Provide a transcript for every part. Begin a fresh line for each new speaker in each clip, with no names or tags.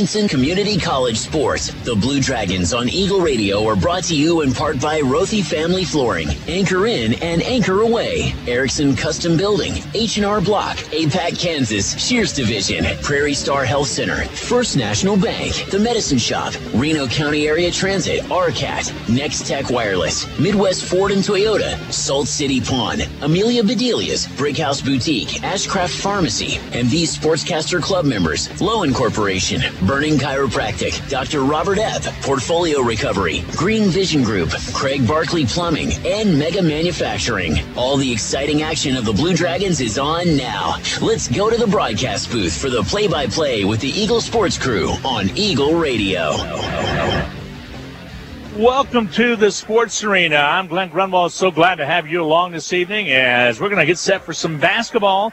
Hutchinson Community College sports. The Blue Dragons on Eagle Radio are brought to you in part by Rothy Family Flooring, Anchor In and Anchor Away, Erickson Custom Building, H&R Block, APAC Kansas, Shears Division, Prairie Star Health Center, First National Bank, The Medicine Shop, Reno County Area Transit, RCAT, Next Tech Wireless, Midwest Ford and Toyota, Salt City Pawn, Amelia Bedelia's, Brickhouse Boutique, Ashcraft Pharmacy, and these Sportscaster Club members, Lowen Corporation, Burning Chiropractic, Dr. Robert Epp, Portfolio Recovery, Green Vision Group, Craig Barkley Plumbing, and Mega Manufacturing. All the exciting action of the Blue Dragons is on now. Let's go to the broadcast booth for the play-by-play with the Eagle Sports Crew on Eagle Radio.
Welcome to the Sports Arena. I'm Glenn Grunwald. So glad to have you along this evening as we're going to get set for some basketball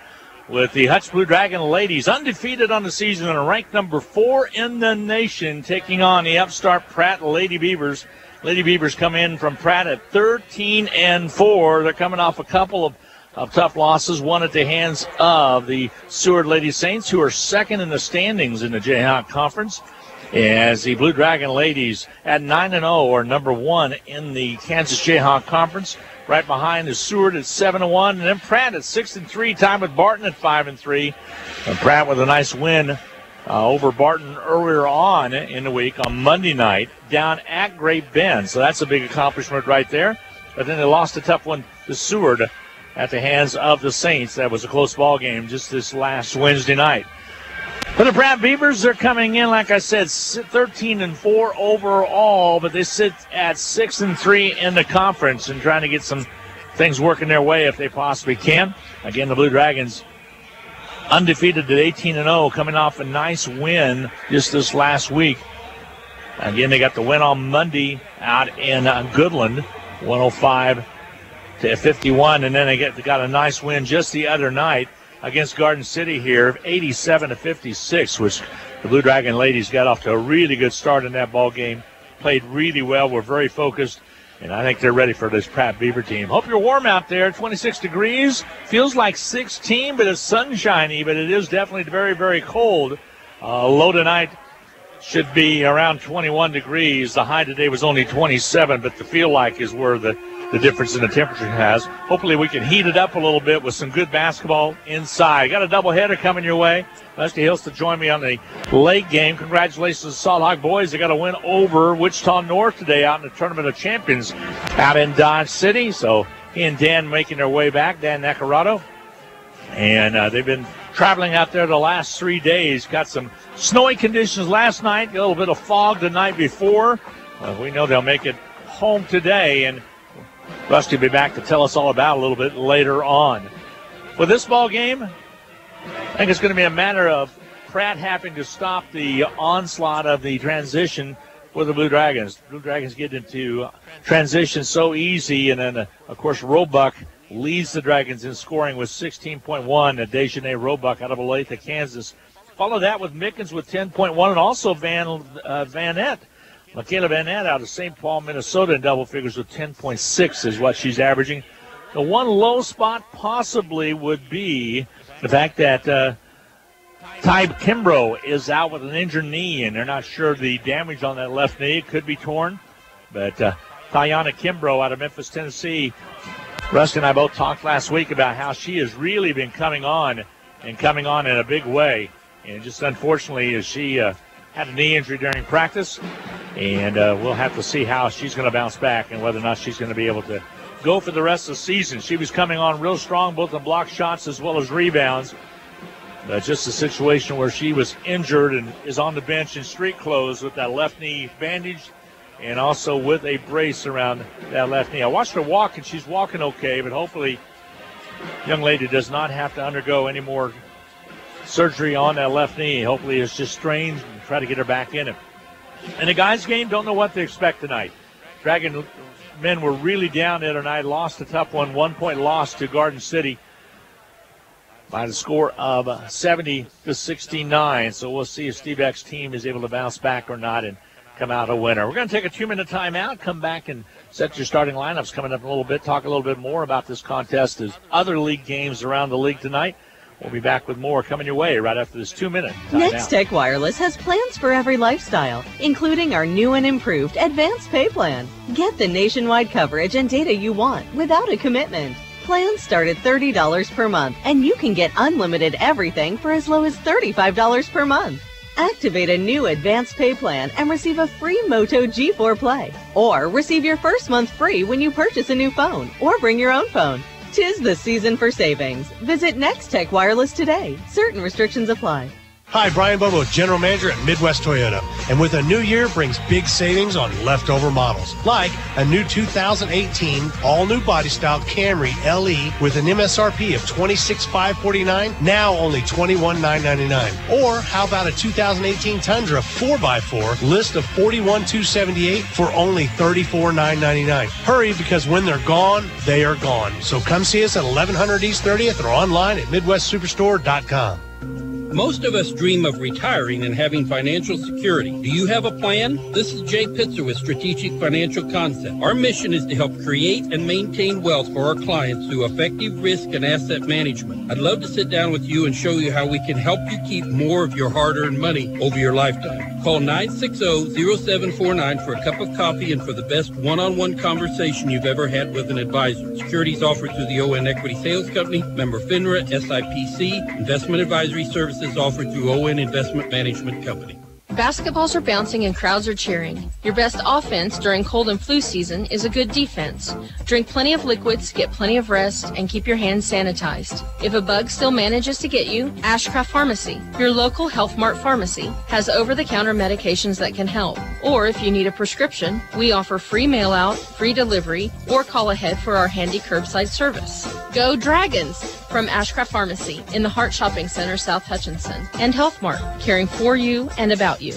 with the Hutch Blue Dragon ladies, undefeated on the season and ranked number 4 in the nation, taking on the upstart Pratt Lady Beavers. Lady Beavers come in from Pratt at 13-4. They're coming off a couple of tough losses, one at the hands of the Seward Lady Saints, who are second in the standings in the Jayhawk Conference, as the Blue Dragon ladies at 9-0 are number 1 in the Kansas Jayhawk Conference. Right behind is Seward at 7-1, and then Pratt at 6-3, tied with Barton at 5-3. And Pratt with a nice win over Barton earlier on in the week on Monday night down at Great Bend. So that's a big accomplishment right there. But then they lost a tough one to Seward at the hands of the Saints. That was a close ball game just this last Wednesday night. For the Pratt Beavers, they're coming in, like I said, 13-4 overall, but they sit at 6-3 in the conference and trying to get some things working their way if they possibly can. Again, the Blue Dragons undefeated at 18-0, coming off a nice win just this last week. Again, they got the win on Monday out in Goodland, 105-51, and then they got a nice win just the other night against Garden City here, 87-56, which the Blue Dragon ladies got off to a really good start in that ball game. Played really well, were very focused, and I think they're ready for this Pratt Beaver team. Hope you're warm out there, 26 degrees. Feels like 16, but it's sunshiny, but it is definitely very, very cold. Low tonight should be around 21 degrees. The high today was only 27, but the feel like is where the difference in the temperature has. Hopefully we can heat it up a little bit with some good basketball inside. Got a doubleheader coming your way. Leslie Hills to join me on the late game. Congratulations to the Salt Hawk boys. They got a win over Wichita North today out in the Tournament of Champions out in Dodge City. So he and Dan making their way back, Dan Nacarado. And they've been traveling out there the last 3 days. Got some snowy conditions last night, a little bit of fog the night before. We know they'll make it home today, and Rusty will be back to tell us all about it a little bit later on. For this ball game, I think it's going to be a matter of Pratt having to stop the onslaught of the transition for the Blue Dragons. Blue Dragons get into transition so easy, and then, of course, Roebuck leads the Dragons in scoring with 16.1 at Dejanay Roebuck out of Olathe, Kansas. Follow that with Mickens with 10.1, and also Vanette. Michaela Vanette out of St. Paul, Minnesota in double figures with 10.6 is what she's averaging. The one low spot possibly would be the fact that Ty Kimbrough is out with an injured knee, and they're not sure the damage on that left knee. It could be torn. But Tayana Kimbrough out of Memphis, Tennessee, Russ and I both talked last week about how she has really been coming on in a big way. And just unfortunately, as she had a knee injury during practice, and we'll have to see how she's going to bounce back and whether or not she's going to be able to go for the rest of the season. She was coming on real strong, both in block shots as well as rebounds. Just a situation where she was injured and is on the bench in street clothes with that left knee bandaged and also with a brace around that left knee. I watched her walk, and she's walking okay, but hopefully young lady does not have to undergo any more surgery on that left knee. Hopefully it's just strained and try to get her back in it. In the guys' game, don't know what to expect tonight. Dragon men were really down the other night, lost a tough one, 1-point loss to Garden City by the score of 70-69. So we'll see if Steve Eck's team is able to bounce back or not and come out a winner. We're going to take a 2-minute timeout, come back and set your starting lineups coming up in a little bit, talk a little bit more about this contest as other league games around the league tonight. We'll be back with more coming your way right after this 2-minute timeout.
Next Tech Wireless has plans for every lifestyle, including our new and improved Advanced Pay Plan. Get the nationwide coverage and data you want without a commitment. Plans start at $30 per month, and you can get unlimited everything for as low as $35 per month. Activate a new Advanced Pay Plan and receive a free Moto G4 Play. Or receive your first month free when you purchase a new phone or bring your own phone. 'Tis the season for savings. Visit Next Tech Wireless today. Certain restrictions apply.
Hi, Brian Bobo, General Manager at Midwest Toyota. And with a new year brings big savings on leftover models. Like a new 2018 all-new body style Camry LE with an MSRP of $26,549, now only $21,999. Or how about a 2018 Tundra 4x4 list of $41,278 for only $34,999. Hurry, because when they're gone, they are gone. So come see us at 1100 East 30th or online at MidwestSuperstore.com.
Most of us dream of retiring and having financial security. Do you have a plan? This is Jay Pitzer with Strategic Financial Concept. Our mission is to help create and maintain wealth for our clients through effective risk and asset management. I'd love to sit down with you and show you how we can help you keep more of your hard-earned money over your lifetime. Call 960-0749 for a cup of coffee and for the best one-on-one conversation you've ever had with an advisor. Securities offered through the ON Equity Sales Company, member FINRA, SIPC, investment advisory services offered through ON Investment Management Company.
Basketballs are bouncing and crowds are cheering. Your best offense during cold and flu season is a good defense. Drink plenty of liquids, get plenty of rest, and keep your hands sanitized. If a bug still manages to get you, Ashcraft Pharmacy, your local Health Mart pharmacy, has over-the-counter medications that can help. Or if you need a prescription, we offer free mail-out, free delivery, or call ahead for our handy curbside service. Go Dragons! From Ashcraft Pharmacy in the Hart Shopping Center, South Hutchinson, and Health Mart, caring for you and about you.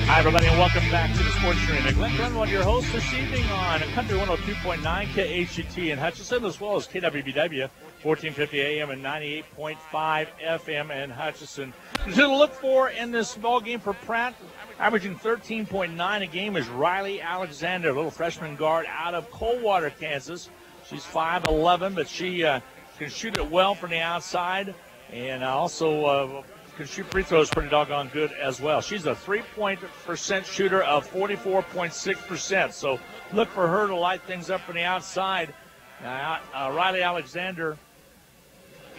Hi, everybody, and welcome back to the Sports Arena. Glenn Grunwald, your host this evening on Country 102.9 KHGT in Hutchinson, as well as KWBW 1450 AM and 98.5 FM in Hutchinson. To look for in this ball game for Pratt, averaging 13.9 a game, is Riley Alexander, a little freshman guard out of Coldwater, Kansas. She's 5'11", but she can shoot it well from the outside, and also can shoot free throws pretty doggone good as well. She's a three-point percent shooter of 44.6%, so look for her to light things up from the outside. Riley Alexander,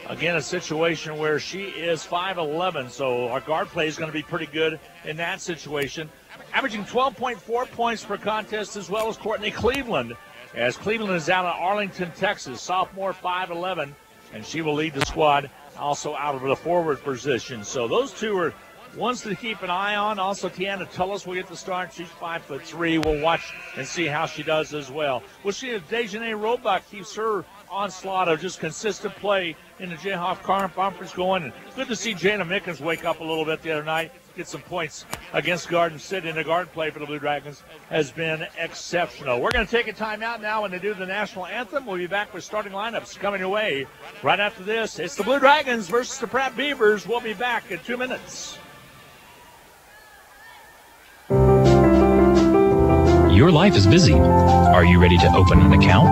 again, a situation where she is 5'11", so our guard play is going to be pretty good in that situation. Averaging 12.4 points per contest, as well as Courtney Cleveland, as Cleveland is out of Arlington, Texas, sophomore, 5'11", and she will lead the squad also out of the forward position. So those two are ones to keep an eye on. Also, Tiana Tullis will get the start. She's 5'3". We'll watch and see how she does as well. We'll see if Dejanay Roebuck keeps her onslaught of just consistent play in the Jayhawk Conference going. And good to see Jana Mickens wake up a little bit the other night, get some points against Garden City, and the guard play for the Blue Dragons has been exceptional. We're going to take a timeout now when they do the national anthem. We'll be back with starting lineups coming your way right after this. It's the Blue Dragons versus the Pratt Beavers. We'll be back in 2 minutes.
Your life is busy. Are you ready to open an account,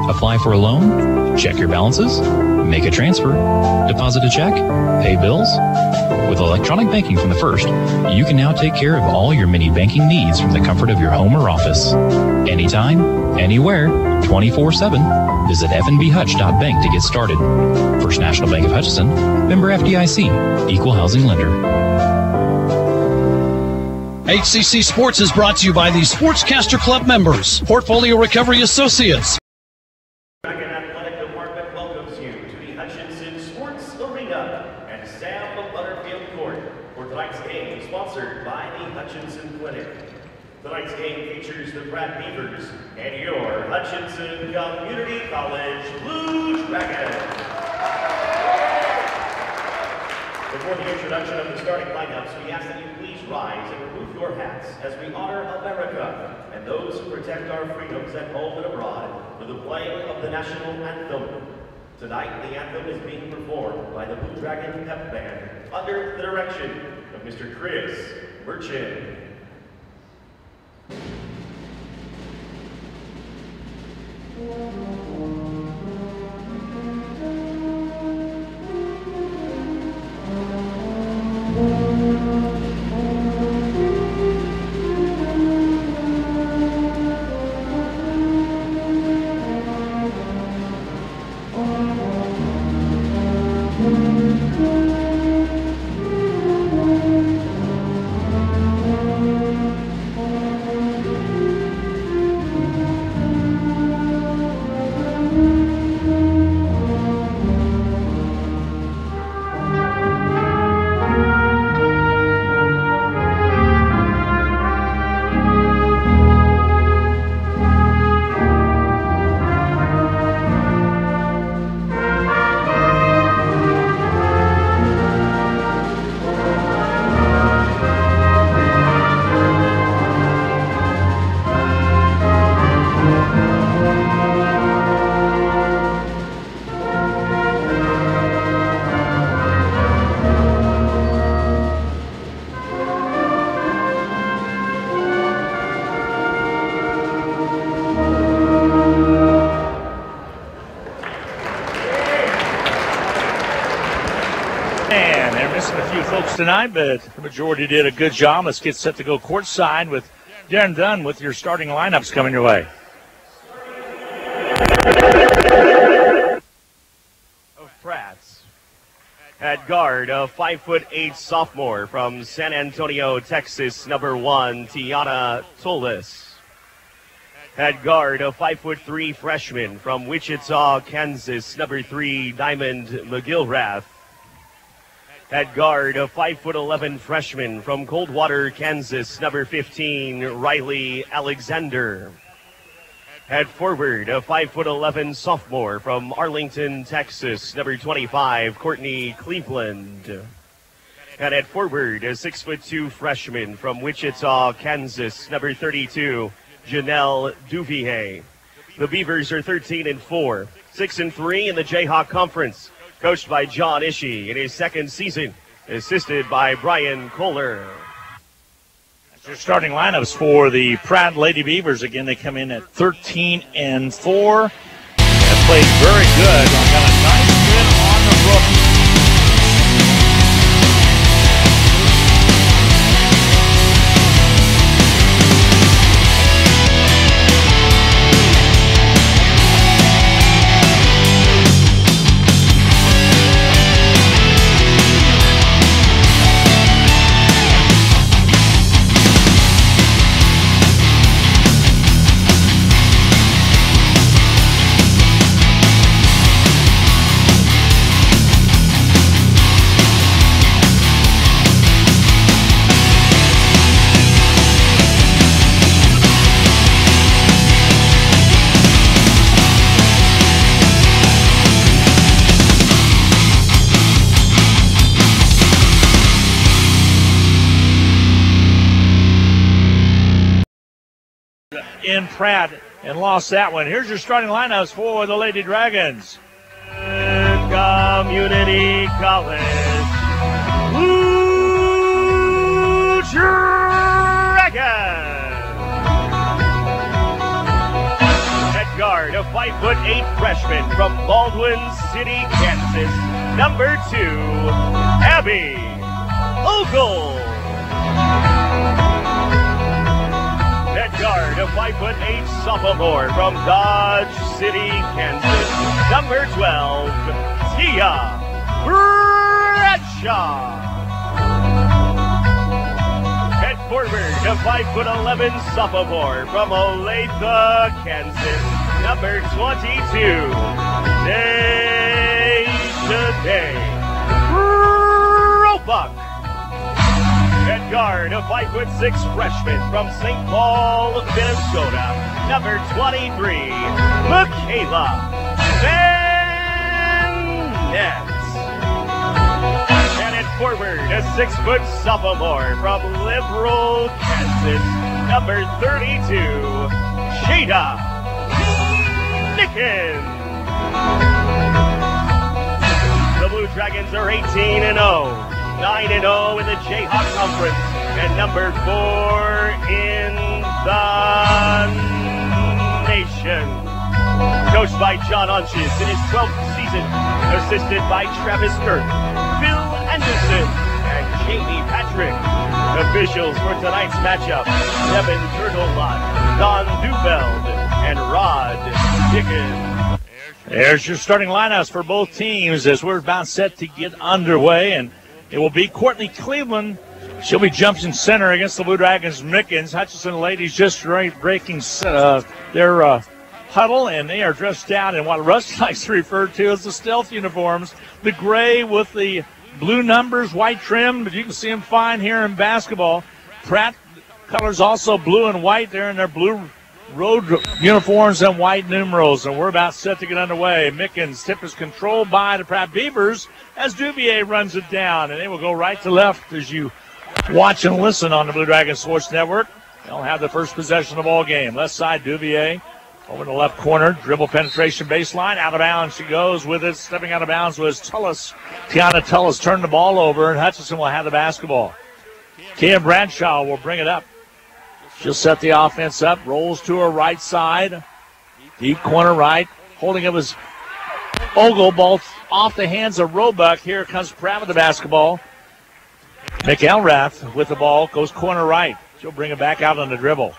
apply for a loan, check your balances, make a transfer, deposit a check, pay bills? With electronic banking from The First, you can now take care of all your many banking needs from the comfort of your home or office. Anytime, anywhere, 24/7. Visit fnbhutch.bank to get started. First National Bank of Hutchinson, member FDIC, equal housing lender.
HCC Sports is brought to you by the Sportscaster Club members, Portfolio Recovery Associates.
Dragon Athletic Department welcomes you to the Hutchinson Sports Arena and Sam Butterfield Court for tonight's game, sponsored by the Hutchinson Clinic. Tonight's game features the Pratt Beavers and your Hutchinson Community College Blue Dragons. Before the introduction of the starting lineups, we ask that you please rise and remove your hats as we honor America and those who protect our freedoms at home and abroad for the playing of the national anthem. Tonight, the anthem is being performed by the Blue Dragon Pep Band under the direction of Mr. Chris Merchant.
folks tonight, but the majority did a good job. Let's get set to go courtside with Darren Dunn with your starting lineups coming your way.
Of Pratt's at guard, a 5'8" sophomore from San Antonio, Texas, number 1, Tiana Tolis. At guard, a 5'3" freshman from Wichita, Kansas, number 3, Diamond McGilrath. At guard, a 5'11" freshman from Coldwater, Kansas, number 15, Riley Alexander. At forward, a 5'11" sophomore from Arlington, Texas, number 25, Courtney Cleveland. And at forward, a 6'2" freshman from Wichita, Kansas, number 32, Janelle Duvier. The Beavers are 13-4, 6-3 in the Jayhawk Conference. Coached by John Ishii in his second season, assisted by Brian Kohler.
Your starting lineups for the Pratt Lady Beavers. Again, they come in at 13-4. Have played very good. Got a nice win on the rookie. In Pratt and lost that one. Here's your starting lineups for the Lady Dragons.
Community College. Blue Dragons. At guard, a 5'8" freshman from Baldwin City, Kansas, number 2, Abby Ogle. Guard, a 5'8" sophomore from Dodge City, Kansas, number 12, Tia Bradshaw. At forward, a 5'11" sophomore from Olathe, Kansas, number 22, Day Roebuck. At guard, a 5'6" freshman from St. Paul, Minnesota, number 23, Michaela Van Ness. And at forward, a 6' sophomore from Liberal, Kansas, number 32, Shada Nickens. The Blue Dragons are 18-0. 9-0 in the Jayhawk Conference, and number 4 in the nation. Coached by John Hunches in his 12th season, assisted by Travis Kirk, Phil Anderson, and Jamie Patrick. Officials for tonight's matchup, Devin Turtlelot, Don Duveld, and Rod Dickens.
There's your starting lineups for both teams as we're about set to get underway, and it will be Courtney Cleveland. She'll be jumping center against the Blue Dragons Mickens. Hutchinson ladies just breaking their huddle, and they are dressed out in what Russ likes to refer to as the stealth uniforms. The gray with the blue numbers, white trim, but you can see them fine here in basketball. Pratt colors also blue and white. They're in their blue road uniforms and white numerals, and we're about set to get underway. Mickens' tip is controlled by the Pratt Beavers as Duvier runs it down, and they will go right to left as you watch and listen on the Blue Dragon Sports Network. They'll have the first possession of the ball game. Left side, Duvier over the left corner, dribble penetration baseline, out of bounds she goes with it. Stepping out of bounds was Tullis. Tiana Tullis turned the ball over, and Hutchinson will have the basketball. Kia Bradshaw will bring it up. She'll set the offense up, rolls to her right side. Deep corner right. Holding it was Ogle, ball off the hands of Roebuck. Here comes Pratt with the basketball. McElrath with the ball, goes corner right. She'll bring it back out on the dribble.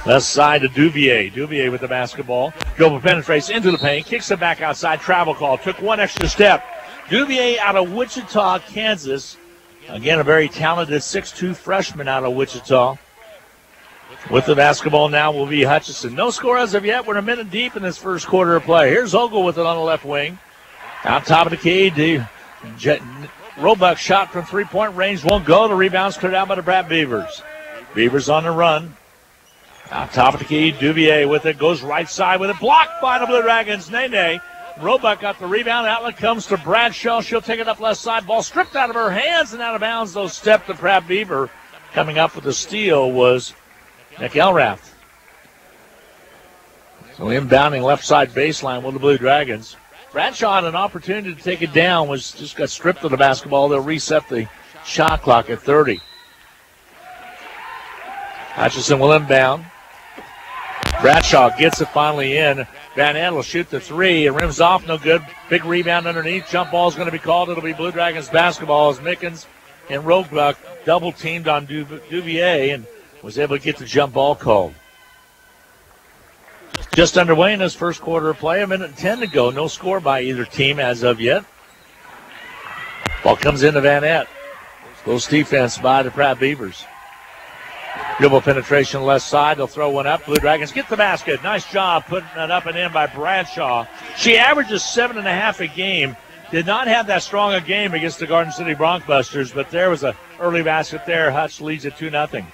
Left side to Duvier. Duvier with the basketball. Dribble penetrates into the paint, kicks it back outside. Travel call. Took one extra step. Duvier out of Wichita, Kansas. Again, a very talented 6'2 freshman out of Wichita. With the basketball now will be Hutchinson. No score as of yet. We're a minute deep in this first quarter of play. Here's Ogle with it on the left wing. Out top of the key. Roebuck shot from three-point range won't go. The rebound's cleared out by the Pratt Beavers. Beavers on the run. Out top of the key, Duvier with it, goes right side with it, blocked by the Blue Dragons. Nene. Roebuck got the rebound. Outlet comes to Bradshaw. She'll take it up left side. Ball stripped out of her hands and out of bounds. Those step to Pratt Beaver. Coming up with the steal was McElrath. So inbounding left side baseline with the Blue Dragons. Bradshaw had an opportunity to take it down, just got stripped of the basketball. They'll reset the shot clock at 30. Hutchinson will inbound. Bradshaw gets it finally in. Van Ed will shoot the three. It rims off, no good. Big rebound underneath. Jump ball is going to be called. It'll be Blue Dragons basketball as Mickens and Roebuck double teamed on Duvier and was able to get the jump ball called. Just underway in this first quarter of play. 1:10 to go. No score by either team as of yet. Ball comes into Van Ed. Close defense by the Pratt Beavers. Dribble penetration left side. They'll throw one up. Blue Dragons get the basket. Nice job putting it up and in by Bradshaw. She averages 7.5 a game. Did not have that strong a game against the Garden City Broncbusters, but there was an early basket there. Hutch leads it 2-0.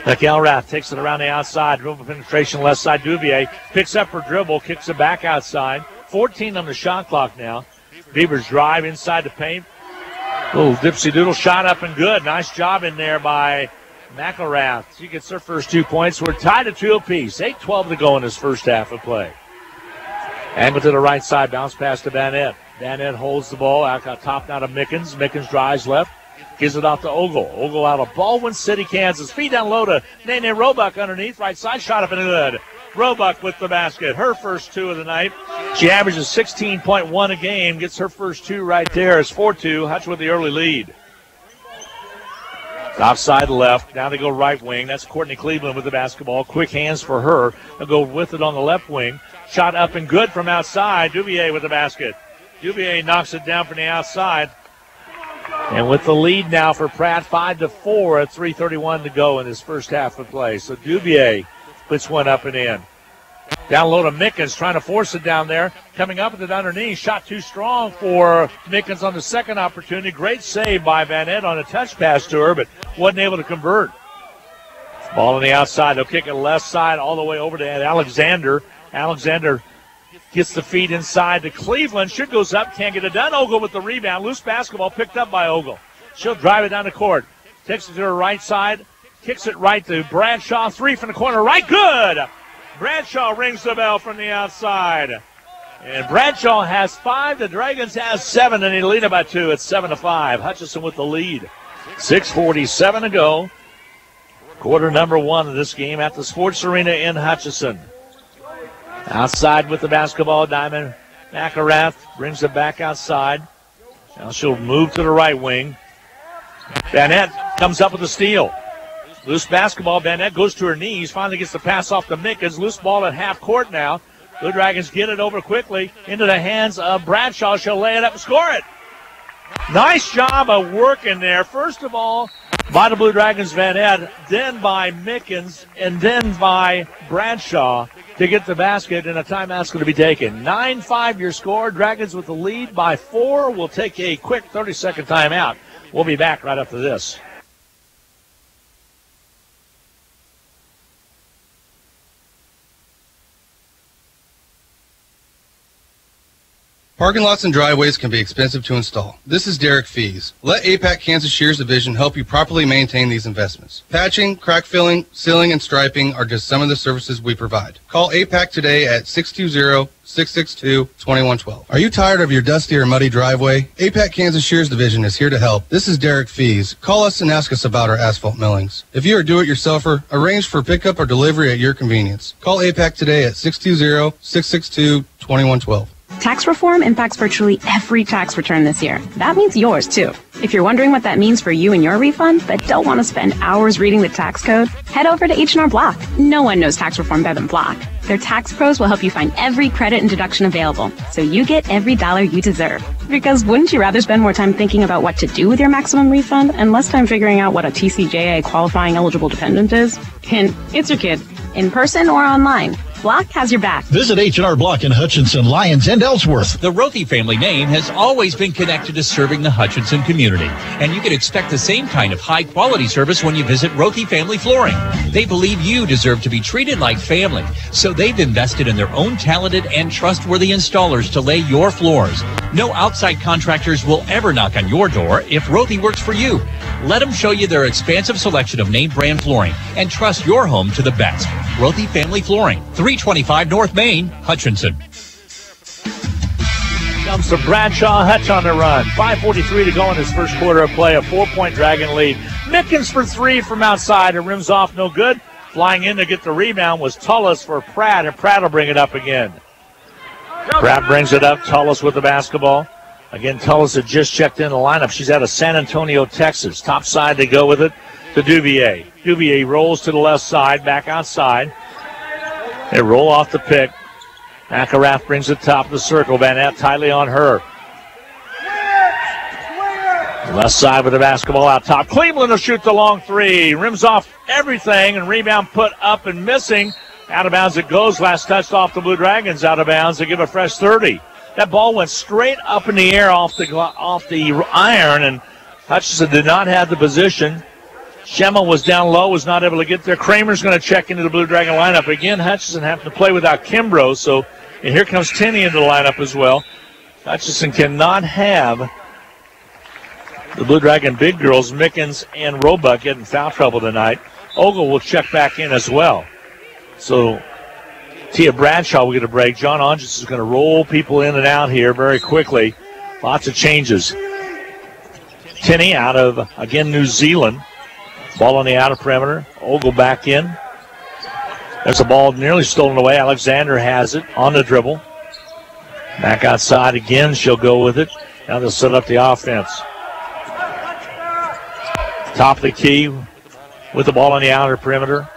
McElrath takes it around the outside. Dribble penetration left side. Duvier picks up her dribble, kicks it back outside. 14 on the shot clock now. Beavers drive inside the paint. Little dipsy doodle shot up and good. Nice job in there by McElrath. She gets her first 2 points. We're tied at 2 apiece. 8:12 to go in this first half of play. Angle to the right side. Bounce pass to Van Ed. Van Ed holds the ball. Out top now to Mickens. Mickens drives left. Gives it off to Ogle. Ogle out of Baldwin City, Kansas. Feed down low to Nene Roebuck underneath. Right side shot up and good. Roebuck with the basket. Her first 2 of the night. She averages 16.1 a game. Gets her first 2 right there. It's 4-2. Hutch with the early lead. Offside left. Now they go right wing. That's Courtney Cleveland with the basketball. Quick hands for her. They'll go with it on the left wing. Shot up and good from outside. Duvier with the basket. Duvier knocks it down from the outside. And with the lead now for Pratt, 5-4 at 3:31 to go in this first half of play. So Duvier puts one up and in. Down low to Mickens, trying to force it down there. Coming up with it underneath. Shot too strong for Mickens on the second opportunity. Great save by Van Ed on a touch pass to her, but wasn't able to convert. Ball on the outside. They'll kick it left side all the way over to Alexander. Alexander gets the feed inside to Cleveland. Shoot goes up, can't get it done. Ogle with the rebound. Loose basketball picked up by Ogle. She'll drive it down the court. Takes it to her right side. Kicks it right to Bradshaw. 3 from the corner. Right, good. Bradshaw rings the bell from the outside. And Bradshaw has 5. The Dragons has 7, and they lead it by 2. It's 7-5. Hutchinson with the lead. 6:47 to go. Quarter number 1 of this game at the Sports Arena in Hutchinson. Outside with the basketball, Diamond McElrath brings it back outside. Now she'll move to the right wing. Bannett comes up with a steal. Loose basketball, Bannett goes to her knees, finally gets the pass off to Mickens. Loose ball at half court now. Blue Dragons get it over quickly into the hands of Bradshaw. She'll lay it up and score it. Nice job of working there. First of all, by the Blue Dragons, Van Ed, then by Mickens, and then by Bradshaw to get the basket, and a timeout's going to be taken. 9-5 your score. Dragons with the lead by 4. We'll take a quick 30-second timeout. We'll be back right after this.
Parking lots and driveways can be expensive to install. This is Derek Fees. Let APAC Kansas Shears Division help you properly maintain these investments. Patching, crack filling, sealing, and striping are just some of the services we provide. Call APAC today at 620-662-2112. Are you tired of your dusty or muddy driveway? APAC Kansas Shears Division is here to help. This is Derek Fees. Call us and ask us about our asphalt millings. If you are a do-it-yourselfer, arrange for pickup or delivery at your convenience. Call APAC today at 620-662-2112.
Tax reform impacts virtually every tax return this year. That means yours, too. If you're wondering what that means for you and your refund, but don't want to spend hours reading the tax code, head over to H&R Block. No one knows tax reform better than Block. Their tax pros will help you find every credit and deduction available, so you get every dollar you deserve. Because wouldn't you rather spend more time thinking about what to do with your maximum refund and less time figuring out what a TCJA qualifying eligible dependent is? Hint, it's your kid. In person or online, Block has your back.
Visit H&R Block in Hutchinson, Lyons, and Ellsworth.
The Rothy family name has always been connected to serving the Hutchinson community, and you can expect the same kind of high-quality service when you visit Rothy Family Flooring. They believe you deserve to be treated like family, so they've invested in their own talented and trustworthy installers to lay your floors. No outside contractors will ever knock on your door if Rothy works for you. Let them show you their expansive selection of name brand flooring and trust your home to the best. Rothy Family Flooring, 325 North Main, Hutchinson.
Comes to Bradshaw. Hutch on the run. 5:43 to go in this first quarter of play. A 4-point Dragon lead. Mickens for three from outside. It rims off, no good. Flying in to get the rebound was Tullis for Pratt, and Pratt will bring it up again. Pratt brings it up. Tullis with the basketball. Again, Tullis had just checked in the lineup. She's out of San Antonio, Texas. Top side, they go with it to Duvier. Duvier rolls to the left side, back outside. They roll off the pick. McElrath brings it top of the circle. Van Epp tightly on her. Left side with the basketball out top. Cleveland will shoot the long three. Rims off everything, and rebound put up and missing. Out of bounds it goes. Last touched off the Blue Dragons. Out of bounds. They give a fresh 30. That ball went straight up in the air off the iron, and Hutchinson did not have the position. Schemmel was down low, was not able to get there. Kramer's going to check into the Blue Dragon lineup. Again, Hutchinson having to play without Kimbrough, and here comes Tenney into the lineup as well. Hutchinson cannot have the Blue Dragon big girls, Mickens and Roebuck, getting foul trouble tonight. Ogle will check back in as well. So Tia Bradshaw will get a break. John Onges is going to roll people in and out here very quickly. Lots of changes. Tenney out of, again, New Zealand. Ball on the outer perimeter. Ogle back in. There's a ball nearly stolen away. Alexander has it on the dribble. Back outside again. She'll go with it. Now they'll set up the offense. Top of the key with the ball on the outer perimeter.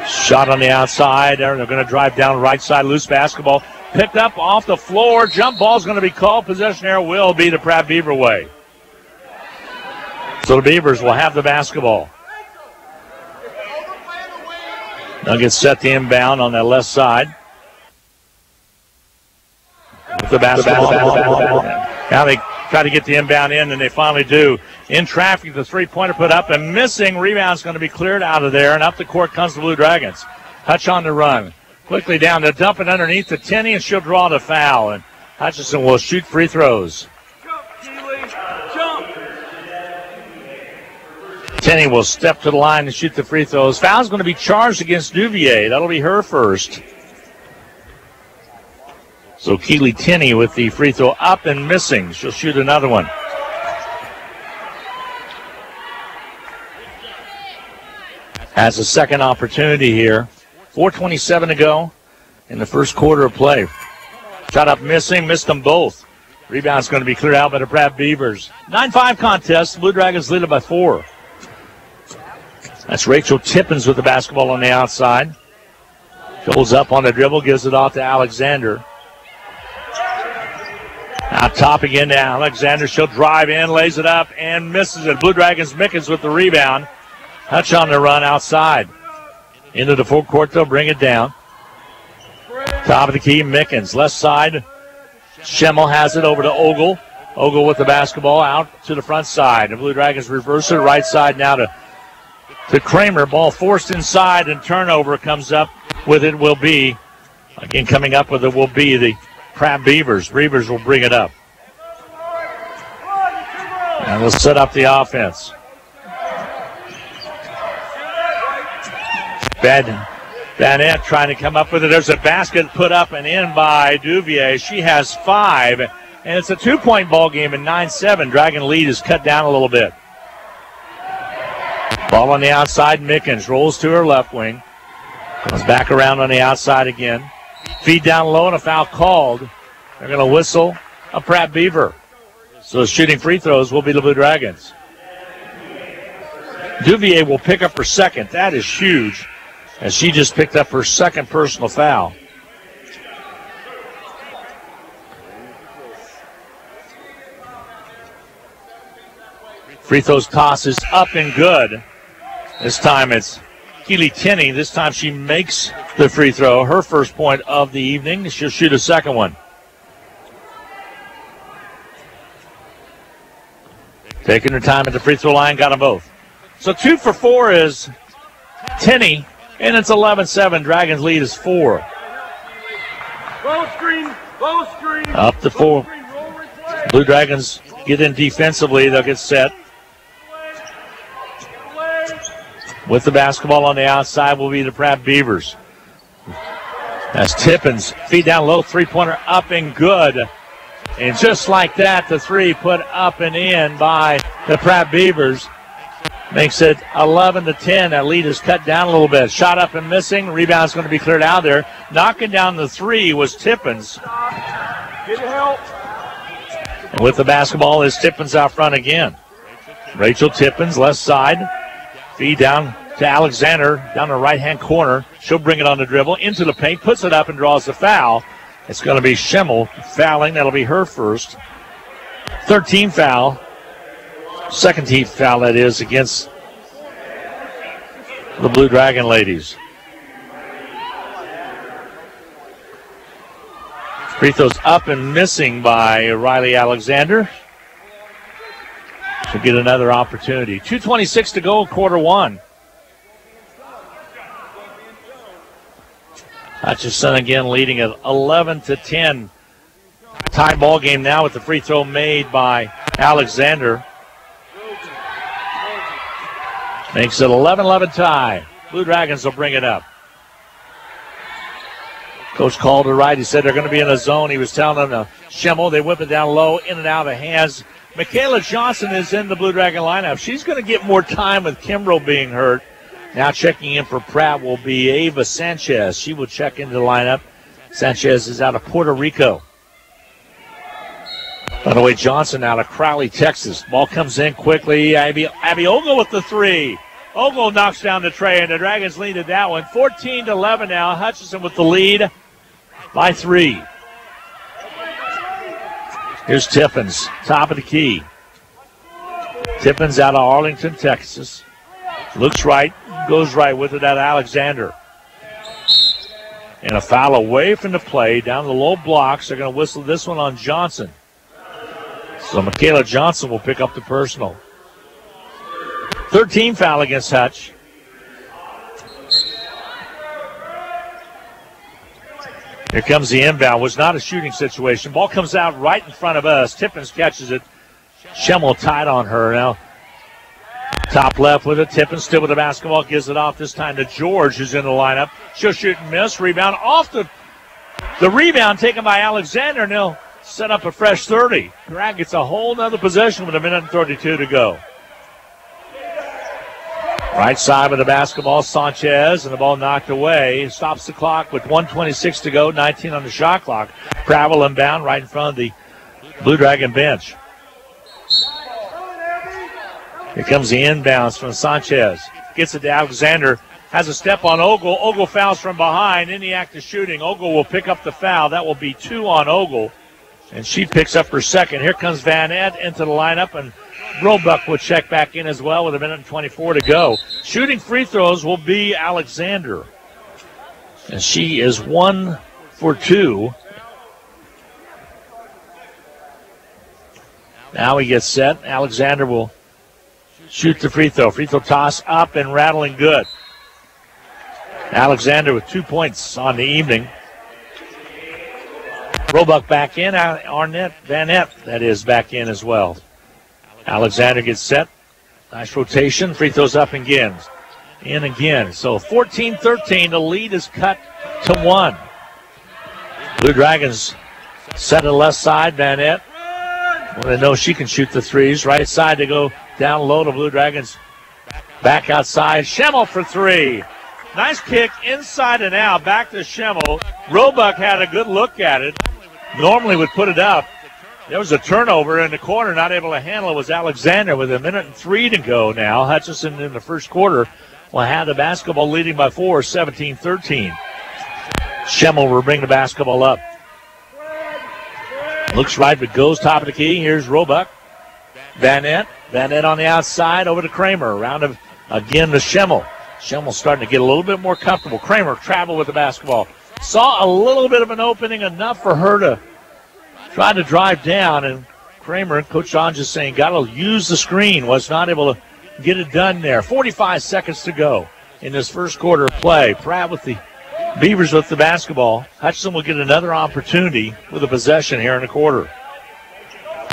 Shot on the outside. They're going to drive down right side. Loose basketball. Picked up off the floor. Jump ball's going to be called. Possession error will be the Pratt Beaver way. So the Beavers will have the basketball. They'll get set to inbound on that left side. With the basketball. Now they try to get the inbound in, and they finally do. In traffic, the three-pointer put up and missing. Rebound's going to be cleared out of there, and up the court comes the Blue Dragons. Hutch on the run. Quickly down to dump it underneath to Tenney, and she'll draw the foul. And Hutchinson will shoot free throws. Tenney will step to the line and shoot the free throws. Foul's going to be charged against Duvier. That'll be her first. So Keely Tenney with the free throw up and missing. She'll shoot another one. Has a second opportunity here. 4:27 to go in the first quarter of play. Shot up missing, missed them both. Rebound's going to be cleared out by the Pratt Beavers. 9-5 contest. Blue Dragons lead it by 4. That's Rachel Tippins with the basketball on the outside. Goes up on the dribble, gives it off to Alexander. Out top again to Alexander. She'll drive in, lays it up, and misses it. Blue Dragons Mickens with the rebound. Hutch on the run outside. Into the full court, they'll bring it down. Top of the key, Mickens. Left side, Schemmel has it over to Ogle. Ogle with the basketball out to the front side. The Blue Dragons reverse it. Right side now to Kramer. Ball forced inside, and turnover comes up with it will be, again coming up with it will be the Pratt Beavers. Beavers will bring it up. And they'll set up the offense. Van Epp trying to come up with it. There's a basket put up and in by Duvier. She has 5, and it's a 2-point ball game in 9-7. Dragon lead is cut down a little bit. Ball on the outside. Mickens rolls to her left wing. Comes back around on the outside again. Feed down low and a foul called. They're going to whistle a Pratt Beaver. So shooting free throws will be the Blue Dragons. Duvier will pick up her second. That is huge, as she just picked up her second personal foul. Free throws tosses up and good. This time it's Keely Tinney. This time she makes the free throw, her first point of the evening. She'll shoot a second one. Taking her time at the free throw line, got them both. So 2 for 4 is Tinney, and it's 11-7. Dragons lead is 4. Up to 4. Blue Dragons get in defensively. They'll get set. With the basketball on the outside will be the Pratt Beavers. As Tippins feed down low, three-pointer up and good. And just like that, the three put up and in by the Pratt Beavers makes it 11-10. That lead is cut down a little bit. Shot up and missing. Rebound's going to be cleared out there. Knocking down the three was Tippins. And with the basketball is Tippins out front again. Rachel Tippins, left side. Feed down to Alexander, down the right-hand corner. She'll bring it on the dribble, into the paint, puts it up and draws the foul. It's going to be Schimmel fouling. That'll be her first. 13 foul. Second team foul, that is, against the Blue Dragon ladies. Free throws up and missing by Riley Alexander. She'll get another opportunity. 2:26 to go, quarter one. Hutchinson again leading at 11-10. Tie ball game now with the free throw made by Alexander. Makes it 11-11 tie. Blue Dragons will bring it up. Coach called to right. He said they're going to be in a zone. He was telling them to Schimmel. They whip it down low, in and out of hands. Michaela Johnson is in the Blue Dragon lineup. She's going to get more time with Kimbrough being hurt. Now checking in for Pratt will be Ava Sanchez. She will check into the lineup. Sanchez is out of Puerto Rico. By the way, Johnson out of Crowley, Texas. Ball comes in quickly. Abby Ogle with the three. Ogle knocks down the tray, and the Dragons lead at that one. 14-11 now. Hutchinson with the lead by 3. Here's Tippins, top of the key. Tippins out of Arlington, Texas. Looks right, goes right with it at Alexander. And a foul away from the play, down the low blocks. They're going to whistle this one on Johnson. So Michaela Johnson will pick up the personal. 13 foul against Hutch. Here comes the inbound. Was not a shooting situation. Ball comes out right in front of us. Tippins catches it. Schimmel tied on her. Now, top left with it. Tippins still with the basketball. Gives it off this time to George, who's in the lineup. She'll shoot and miss. Rebound off the rebound taken by Alexander. And they'll set up a fresh 30. Drag gets a whole nother possession with 1:32 to go. Right side with the basketball, Sanchez, and the ball knocked away. Stops the clock with 1:26 to go, 19 on the shot clock. Pravel inbound right in front of the Blue Dragon bench. Here comes the inbounds from Sanchez. Gets it to Alexander. Has a step on Ogle. Ogle fouls from behind in the act of shooting. Ogle will pick up the foul. That will be 2 on Ogle. And she picks up her second. Here comes Van Ed into the lineup, and Roebuck will check back in as well with 1:24 to go. Shooting free throws will be Alexander. And she is 1 for 2. Now he gets set. Alexander will shoot the free throw. Free throw toss up and rattling good. Alexander with 2 points on the evening. Roebuck back in. Arnett, Van Epp, that is, back in as well. Alexander gets set. Nice rotation. Free throws up again. In again. So 14-13. The lead is cut to 1. Blue Dragons set to the left side. Van Epp. Well, they know she can shoot the threes. Right side to go down low to Blue Dragons. Back outside. Schimmel for 3. Nice kick inside and out, back to Schemmel. Roebuck had a good look at it. Normally would put it up. There was a turnover in the corner, not able to handle it was Alexander with 1:03 to go now. Hutchinson in the first quarter will have the basketball leading by 4, 17-13. Schemmel will bring the basketball up. Looks right, but goes top of the key. Here's Roebuck. Van Nett on the outside, over to Kramer. Around him again to Schemmel. Schemmel's starting to get a little bit more comfortable. Kramer traveled with the basketball. Saw a little bit of an opening, enough for her to try to drive down. And Kramer, Coach John just saying, got to use the screen. Was not able to get it done there. 45 seconds to go in this first quarter of play. Pratt with the Beavers with the basketball. Hutchinson will get another opportunity with a possession here in the quarter.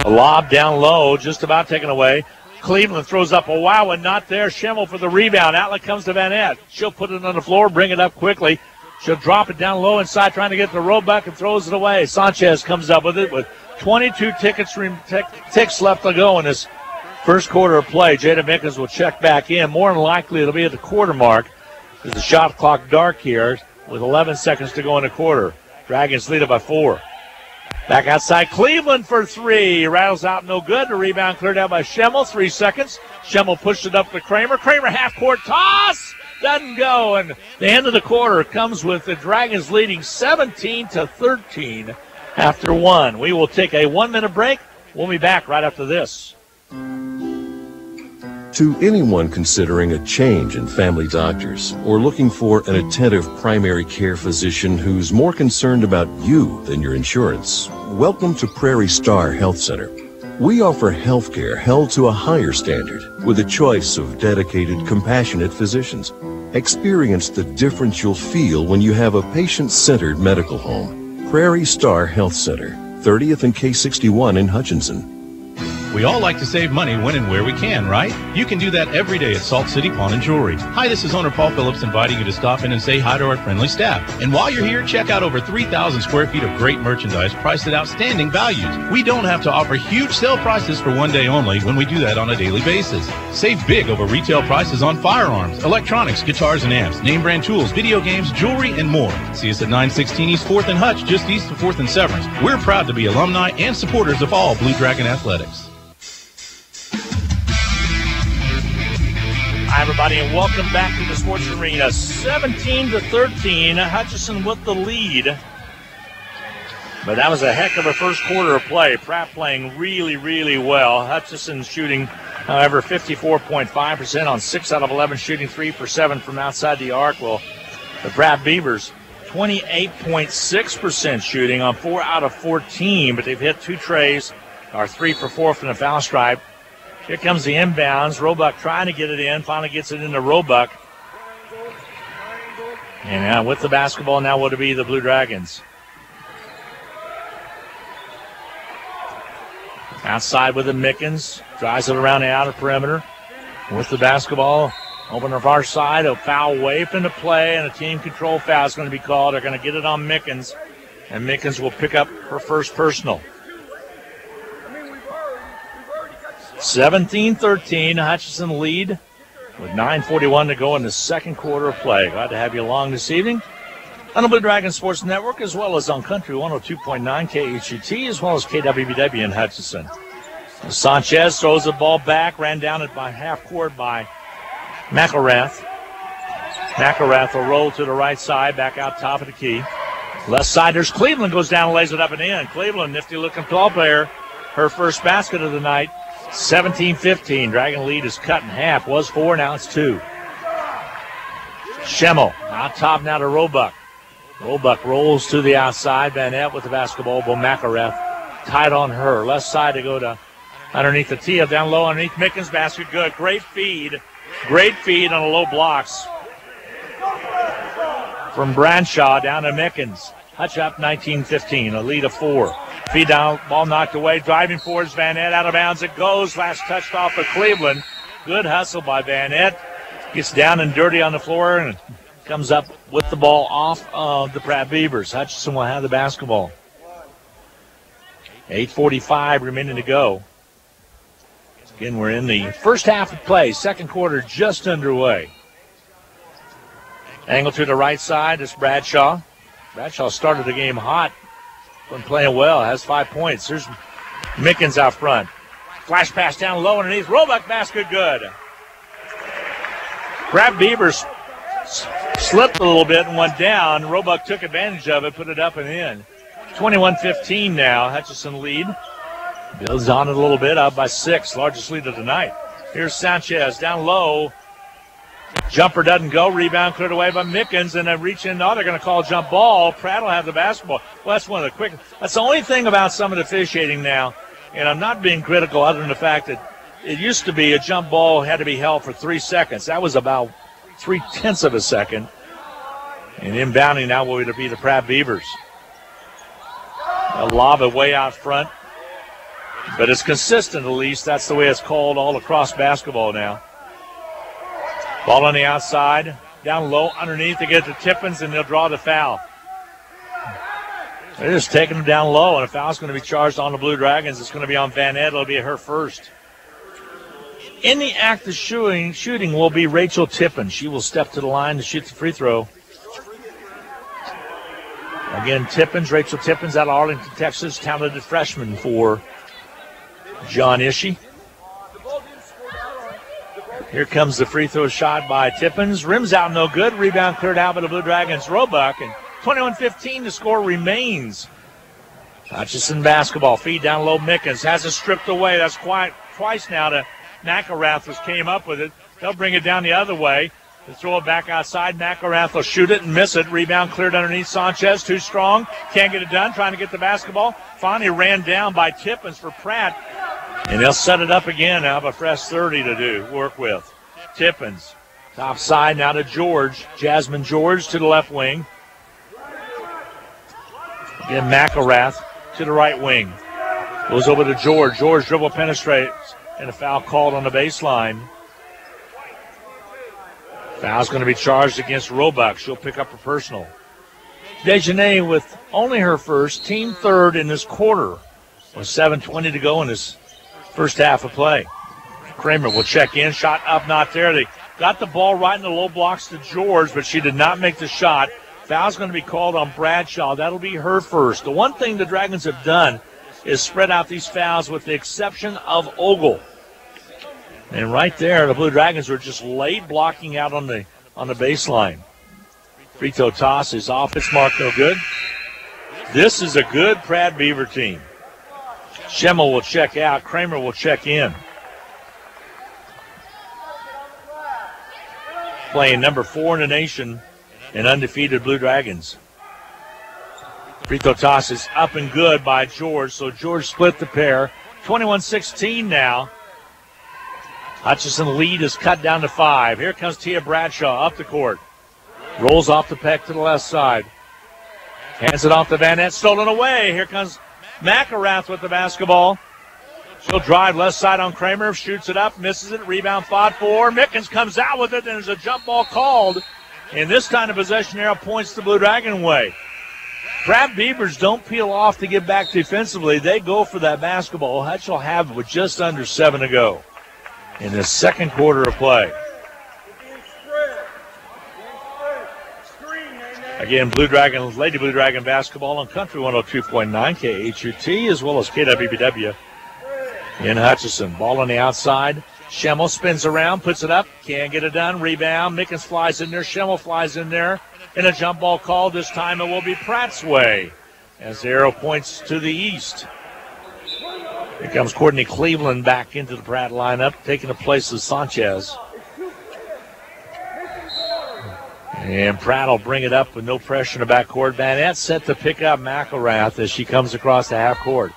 A lob down low, just about taken away. Cleveland throws up a wow and not there. Schemmel for the rebound. Outlet comes to Van Nett. She'll put it on the floor, bring it up quickly. She'll drop it down low inside, trying to get to Roebuck and throws it away. Sanchez comes up with it with 22 ticks left to go in this first quarter of play. Jada Mickens will check back in. More than likely it'll be at the quarter mark. There's the shot clock dark here with 11 seconds to go in the quarter. Dragons lead it by 4. Back outside, Cleveland for 3. Rattles out, no good. The rebound cleared out by Schemmel. 3 seconds. Schemmel pushed it up to Kramer. Kramer half-court toss. Doesn't go. And the end of the quarter comes with the Dragons leading 17-13 after 1. We will take a 1-minute break. We'll be back right after this.
To anyone considering a change in family doctors or looking for an attentive primary care physician who's more concerned about you than your insurance, welcome to Prairie Star Health Center. We offer health care held to a higher standard with a choice of dedicated, compassionate physicians. Experience the difference you'll feel when you have a patient-centered medical home. Prairie Star Health Center, 30th and K61 in Hutchinson.
We all like to save money when and where we can, right? You can do that every day at Salt City Pawn and Jewelry. Hi, this is owner Paul Phillips inviting you to stop in and say hi to our friendly staff. And while you're here, check out over 3,000 square feet of great merchandise priced at outstanding values. We don't have to offer huge sale prices for one day only when we do that on a daily basis. Save big over retail prices on firearms, electronics, guitars and amps, name brand tools, video games, jewelry, and more. See us at 916 East 4th and Hutch, just east of 4th and Severance. We're proud to be alumni and supporters of all Blue Dragon athletics.
Hi, everybody, and welcome back to the Sports Arena. 17-13, Hutchinson with the lead. But that was a heck of a first quarter of play. Pratt playing really, really well. Hutchinson shooting, however, 54.5% on 6 out of 11, shooting 3 for 7 from outside the arc. Well, the Pratt Beavers, 28.6% shooting on 4 out of 14, but they've hit 2 trays, or 3 for 4 from the foul stripe. Here comes the inbounds. Roebuck trying to get it in. Finally gets it into Roebuck. And now with the basketball, now will it be the Blue Dragons. Outside with the Mickens. Drives it around the outer perimeter. With the basketball. Over on the far side. A foul way into play. And a team control foul is going to be called. They're going to get it on Mickens. And Mickens will pick up her first personal. 17-13, Hutchinson lead with 9:41 to go in the second quarter of play. Glad to have you along this evening on the Blue Dragon Sports Network, as well as on Country 102.9 KHET, as well as KWBW in Hutchinson. Sanchez throws the ball back, ran down it by half court by McElrath. McElrath will roll to the right side, back out top of the key. Left side, there's Cleveland, goes down and lays it up and in. Cleveland, nifty-looking tall player, her first basket of the night. 17-15. Dragon lead is cut in half. Was 4, now it's 2. Schemmel out top now to Roebuck. Roebuck rolls to the outside. Van Nett with the basketball. Bo McElrath tied on her. Left side to go to underneath the tee. Down low underneath Mickens. Basket good. Great feed. Great feed on the low blocks. From Bradshaw down to Mickens. Hutch up 19-15. A lead of 4. Feed down, ball knocked away, driving forwards, Van Nett out of bounds, it goes, last touched off of Cleveland. Good hustle by Van Nett, gets down and dirty on the floor and comes up with the ball off of the Pratt Beavers. Hutchinson will have the basketball. 8:45 remaining to go. Again, we're in the first half of play, second quarter just underway. Angle to the right side. It's Bradshaw. Bradshaw started the game hot. Been playing well. Has 5 points. Here's Mickens out front. Flash pass down low underneath. Roebuck basket good. Pratt Beavers slipped a little bit and went down. Roebuck took advantage of it, put it up and in. 21-15 now. Hutchinson lead. Builds on it a little bit, up by 6. Largest lead of the night. Here's Sanchez down low. Jumper doesn't go. Rebound cleared away by Mickens, and then reach in. Now they're going to call a jump ball. Pratt will have the basketball. Well, that's one of the quick. That's the only thing about some of the officiating now, and I'm not being critical other than the fact that it used to be a jump ball had to be held for 3 seconds. That was about 0.3 of a second. And inbounding now will be the Pratt Beavers. A lob it way out front. But it's consistent, at least. That's the way it's called all across basketball now. Ball on the outside. Down low underneath. They get to Tippins, and they'll draw the foul. They're just taking them down low, and a foul's going to be charged on the Blue Dragons. It's going to be on Van Ed. It'll be her first. In the act of shooting will be Rachel Tippins. She will step to the line to shoot the free throw. Again, Rachel Tippins out of Arlington, Texas, talented freshman for John Ishii. Here comes the free throw shot by Tippins. Rims out, no good. Rebound cleared out by the Blue Dragons. Roebuck, and 21-15, the score remains. Hutchinson basketball. Feed down low. Mickens has it stripped away. That's twice now to McElrath, which came up with it. They'll bring it down the other way. They throw it back outside. McElrath will shoot it and miss it. Rebound cleared underneath. Sanchez, too strong. Can't get it done. Trying to get the basketball. Finally ran down by Tippins for Pratt. And they'll set it up again. Now have a fresh 30 to work with. Tippins. Top side now to George. Jasmine George to the left wing. Again, McElrath to the right wing. Goes over to George. George dribble penetrates. And a foul called on the baseline. Foul's going to be charged against Roebuck. She'll pick up her personal. Dejanay with only her first, team third in this quarter. With 7:20 to go in this first half of play. Kramer will check in. Shot up, not there. They got the ball right in the low blocks to George, but she did not make the shot. Foul's going to be called on Bradshaw. That'll be her first. The one thing the Dragons have done is spread out these fouls with the exception of Ogle. And right there, the Blue Dragons were just late blocking out on the baseline. Free throw toss is off. It's marked no good. This is a good Pratt Beaver team. Schemmel will check out. Kramer will check in. Playing number 4 in the nation and undefeated Blue Dragons. Free throw toss is up and good by George, so George split the pair. 21-16 now. Hutchinson lead is cut down to 5. Here comes Tia Bradshaw up the court. Rolls off the peck to the left side. Hands it off to Van Nett, stolen away. Here comes McElrath with the basketball. She'll drive left side on Kramer, shoots it up, misses it, rebound fought for. Mickens comes out with it, and there's a jump ball called. And this time the possession arrow points the Blue Dragon way. Pratt Beavers don't peel off to get back defensively. They go for that basketball. Hutch will have it with just under 7 to go in the second quarter of play. Again, Lady Blue Dragon basketball on Country 102.9 KHUT as well as KWBW in Hutchinson. Ball on the outside. Schemmel spins around, puts it up, can't get it done. Rebound. Mickens flies in there. Schemmel flies in there. And a jump ball called. This time it will be Pratt's way as the arrow points to the east. Here comes Courtney Cleveland back into the Pratt lineup, taking the place of Sanchez. And Pratt will bring it up with no pressure in the backcourt. Van Nett set to pick up McElrath as she comes across the half court.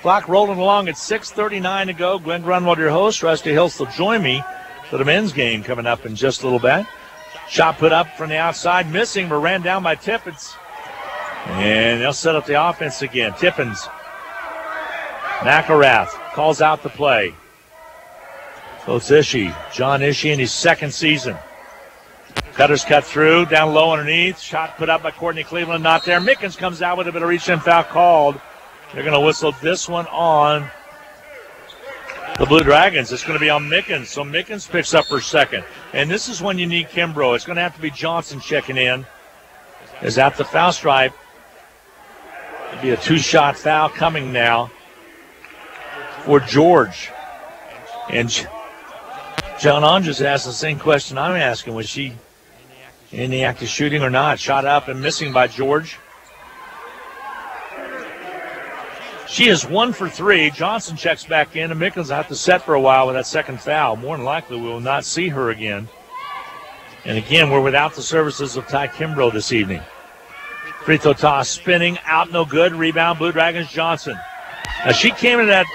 Clock rolling along at 6:39 to go. Glenn Grunwald, your host. Rusty Hills will join me for the men's game coming up in just a little bit. Shot put up from the outside, missing, but ran down by Tippins. And they'll set up the offense again. Tippins. McElrath calls out the play. So it's Ishii. John Ishii in his second season. Cutters cut through, down low underneath. Shot put up by Courtney Cleveland, not there. Mickens comes out with a bit of reach and foul called. They're going to whistle this one on the Blue Dragons. It's going to be on Mickens, so Mickens picks up her second. And this is when you need Kimbrough. It's going to have to be Johnson checking in. Is at the foul stripe. It'll be a 2-shot foul coming now for George. And John Andres asked the same question I'm asking. Was she in the act of shooting or not? Shot up and missing by George. She is 1 for 3. Johnson checks back in, and Mickens will have to set for a while with that second foul. More than likely, we will not see her again. And again, we're without the services of Ty Kimbrough this evening. Free throw toss, spinning, out, no good. Rebound, Blue Dragons, Johnson. Now, she came into that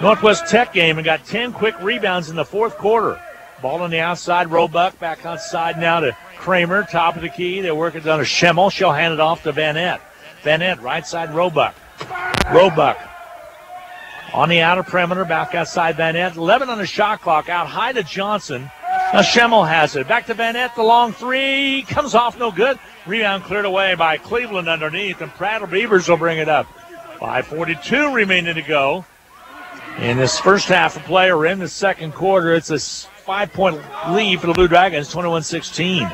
Northwest Tech game and got 10 quick rebounds in the fourth quarter. Ball on the outside, Roebuck back outside now to Kramer, top of the key. They work it down to Schemmel. She'll hand it off to Van Etten. Van Etten, right side, Roebuck. Roebuck on the outer perimeter, back outside Van Etten. 11 on the shot clock, out high to Johnson. Now Schemmel has it. Back to Van Etten, the long three. Comes off, no good. Rebound cleared away by Cleveland underneath, and Pratt Beavers will bring it up. 5:42 remaining to go in this first half of play, or in the second quarter. It's a 5-point lead for the Blue Dragons, 21-16.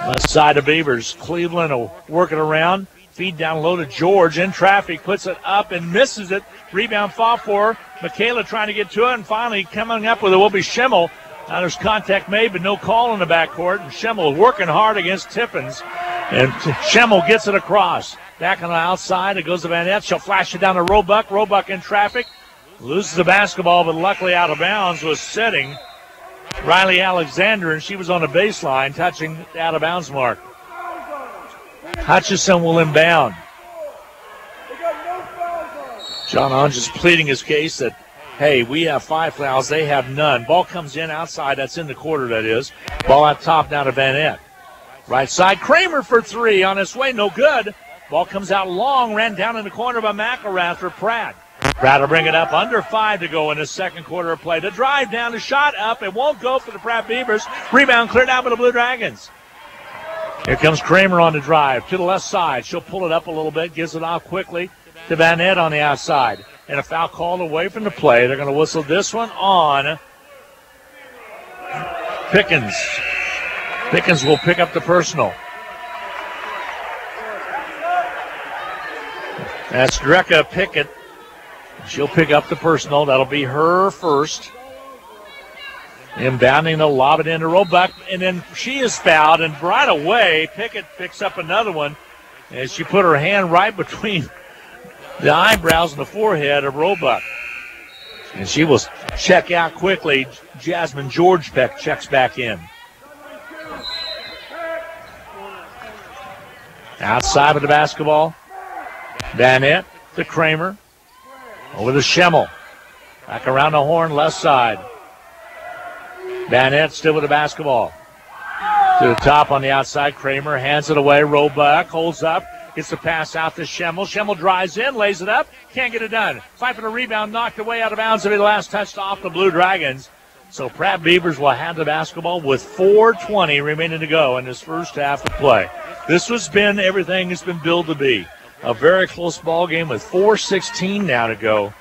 Left side of Beavers. Cleveland will work it around. Feed down low to George. In traffic, puts it up and misses it. Rebound fall for Michaela trying to get to it, and finally coming up with it will be Schemmel. Now there's contact made, but no call in the backcourt. And Schemmel working hard against Tippins. And Schemmel gets it across. Back on the outside, it goes to Van Etten. She'll flash it down to Roebuck. Roebuck in traffic. Loses the basketball, but luckily out of bounds was setting Riley Alexander, and she was on the baseline, touching the out of bounds mark. Hutchinson will inbound. John Hodges pleading his case that, hey, we have 5 fouls, they have none. Ball comes in outside, that's in the quarter, that is. Ball out top down to Van Etten. Right side, Kramer for 3 on his way, no good. Ball comes out long, ran down in the corner by McElrath for Pratt. Pratt will bring it up, under 5 to go in the second quarter of play. The drive down, the shot up, it won't go for the Pratt Beavers. Rebound cleared out by the Blue Dragons. Here comes Kramer on the drive to the left side. She'll pull it up a little bit, gives it off quickly to Van Etten on the outside. And a foul called away from the play. They're going to whistle this one on Pickens. Pickens will pick up the personal. That's Drecka Pickett. She'll pick up the personal. That'll be her first. Inbounding, they'll lob it into Roebuck, and then she is fouled, and right away Pickett picks up another one as she put her hand right between the eyebrows and the forehead of Roebuck. And she will check out quickly. Jasmine George checks back in. Outside of the basketball, Van Etten to Kramer. Over to Schemmel. Back around the horn, left side. Van Etten still with the basketball. To the top on the outside, Kramer hands it away. Roebuck holds up, gets the pass out to Schemmel. Schemmel drives in, lays it up, can't get it done. Fight for the rebound, knocked away out of bounds. It'll be the last touched off the Blue Dragons. So Pratt Beavers will have the basketball with 4:20 remaining to go in this first half of play. This has been everything it's been billed to be. A very close ball game with 4:16 now to go.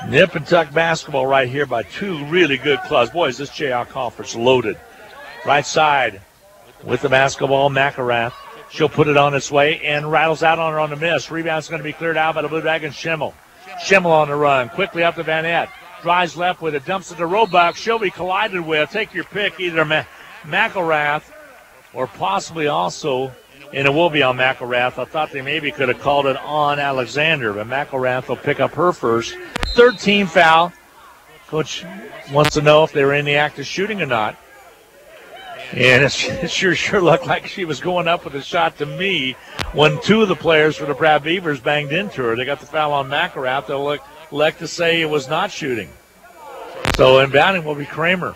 Nip and tuck basketball right here by 2 really good clubs. Boys, this JR conference loaded. Right side with the basketball, McElrath. She'll put it on its way and rattles out on her on the miss. Rebound's going to be cleared out by the Blue Dragons, Schemmel. Schemmel on the run. Quickly up to Van Etten. Drives left with it. Dumps it to Roebuck. She'll be collided with. Take your pick, either McElrath or possibly also, and it will be on McElrath. I thought they maybe could have called it on Alexander, but McElrath will pick up her first. 3rd team foul. Coach wants to know if they were in the act of shooting or not. And it sure looked like she was going up with a shot to me when 2 of the players for the Pratt Beavers banged into her. They got the foul on McElrath. They'll elect to say it was not shooting. So inbounding will be Kramer.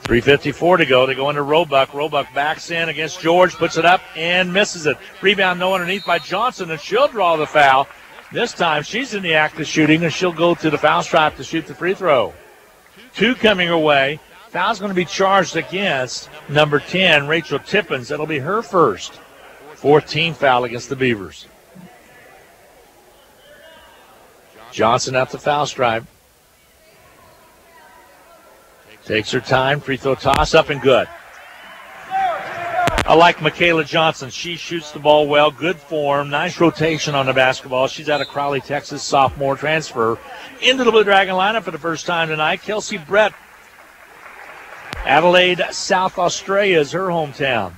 3:54 to go. They go into Roebuck. Roebuck backs in against George, puts it up and misses it. Rebound no underneath by Johnson, and she'll draw the foul. This time she's in the act of shooting, and she'll go to the foul stripe to shoot the free throw. 2 coming her way. Foul's going to be charged against number 10, Rachel Tippins. That'll be her first. 4th team foul against the Beavers. Johnson at the foul stripe. Takes her time. Free throw toss up and good. I like Michaela Johnson. She shoots the ball well. Good form. Nice rotation on the basketball. She's out of Crowley, Texas, sophomore transfer. Into the Blue Dragon lineup for the first time tonight. Kelsey Brett. Adelaide, South Australia is her hometown.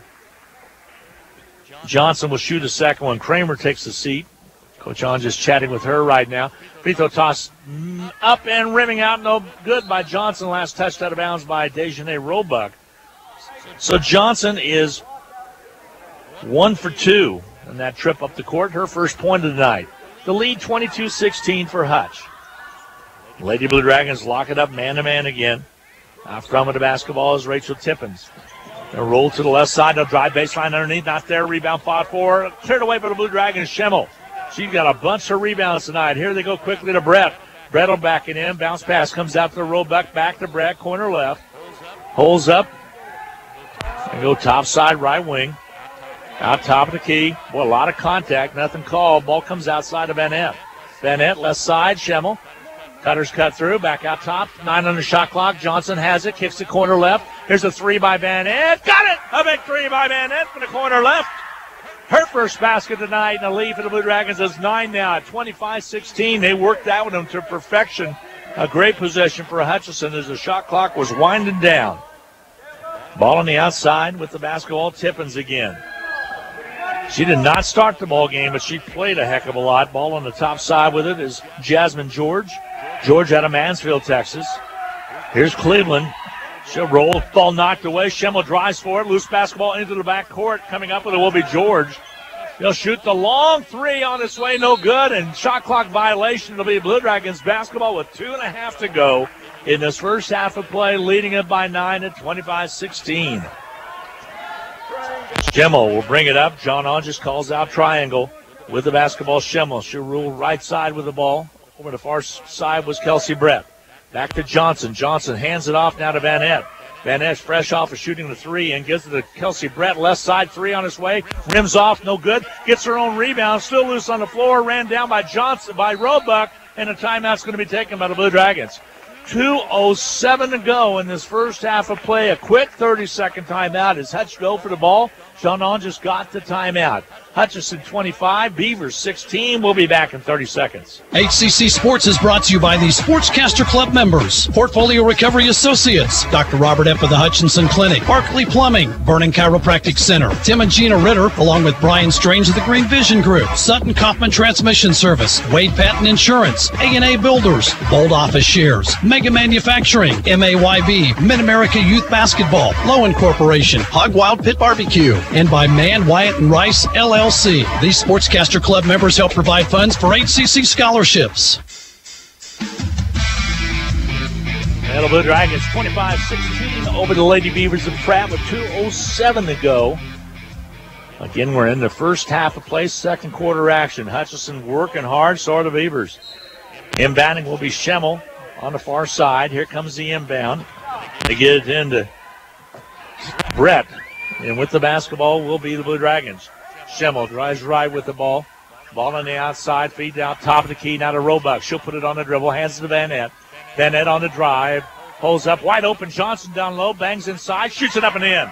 Johnson will shoot a second one. Kramer takes the seat. Coach On just chatting with her right now. Free throw toss up and rimming out. No good by Johnson. Last touched out of bounds by Dejanay Roebuck. So Johnson is 1 for 2 in that trip up the court. Her first point of the night. The lead 22-16 for Hutch. Lady Blue Dragons lock it up man-to-man again. Out front with the basketball is Rachel Tippins. They'll roll to the left side. They'll drive baseline underneath. Not there. Rebound fought for. Cleared away by the Blue Dragons. Schemmel. She's got a bunch of rebounds tonight. Here they go quickly to Brett. Brett will back it in. Bounce pass comes out to the Roebuck. Back to Brett. Corner left. Holds up. And go top side right wing. Out top of the key. Boy, a lot of contact. Nothing called. Ball comes outside of Van Epp. Van Epp left side. Schemmel. Cutters cut through. Back out top. 9 on the shot clock. Johnson has it. Kicks the corner left. Here's a 3 by Van Epp. Got it! A big 3 by Van Epp from the corner left. Her first basket tonight, and the lead for the Blue Dragons is 9 now at 25-16. They worked that one to perfection. A great possession for Hutchinson as the shot clock was winding down. Ball on the outside with the basketball. Tippins again. She did not start the ball game, but she played a heck of a lot. Ball on the top side with it is Jasmine George. George out of Mansfield, Texas. Here's Cleveland. She'll roll. Ball knocked away. Schemmel drives for it. Loose basketball into the back court. Coming up with it will be George. He'll shoot the long 3 on its way. No good. And shot clock violation. It'll be Blue Dragons basketball with 2.5 to go in this first half of play, leading it by 9 at 25-16. Schemmel will bring it up. John Onges calls out triangle with the basketball. Schemmel. She'll rule right side with the ball. Over the far side was Kelsey Brett. Back to Johnson. Johnson hands it off now to Van Epp. Van Epp fresh off of shooting the 3 and gives it to Kelsey Brett. Left side 3 on his way. Rims off, no good. Gets her own rebound. Still loose on the floor. Ran down by Johnson, by Roebuck. And a timeout's going to be taken by the Blue Dragons. 2:07 to go in this first half of play. A quick 30-second timeout as Hutch go for the ball. Sean On just got the timeout. Hutchinson 25, Beavers 16. We'll be back in 30 seconds.
HCC Sports is brought to you by the Sportscaster Club members, Portfolio Recovery Associates, Dr. Robert Epp of the Hutchinson Clinic, Barkley Plumbing, Vernon Chiropractic Center, Tim and Gina Ritter, along with Brian Strange of the Green Vision Group, Sutton Kaufman Transmission Service, Wade Patton Insurance, A&A Builders, Bold Office Shares, Mega Manufacturing, MAYB, Mid-America Youth Basketball, Lowen Corporation, Hog Wild Pit Barbecue, and by Mann, Wyatt, and Rice, LLC. These Sportscaster Club members help provide funds for HCC scholarships.
And the Blue Dragons 25-16 over the Lady Beavers of Pratt with 2:07 to go. Again, we're in the first half of play, second quarter action. Hutchinson working hard, so are the Beavers. Inbounding will be Schemmel on the far side. Here comes the inbound. They get it into Brett. And with the basketball will be the Blue Dragons. Schemmel drives right with the ball. Ball on the outside, feed out top of the key, now to Roebuck. She'll put it on the dribble, hands it to Van Epp. Van Epp on the drive, pulls up, wide open. Johnson down low, bangs inside, shoots it up and in.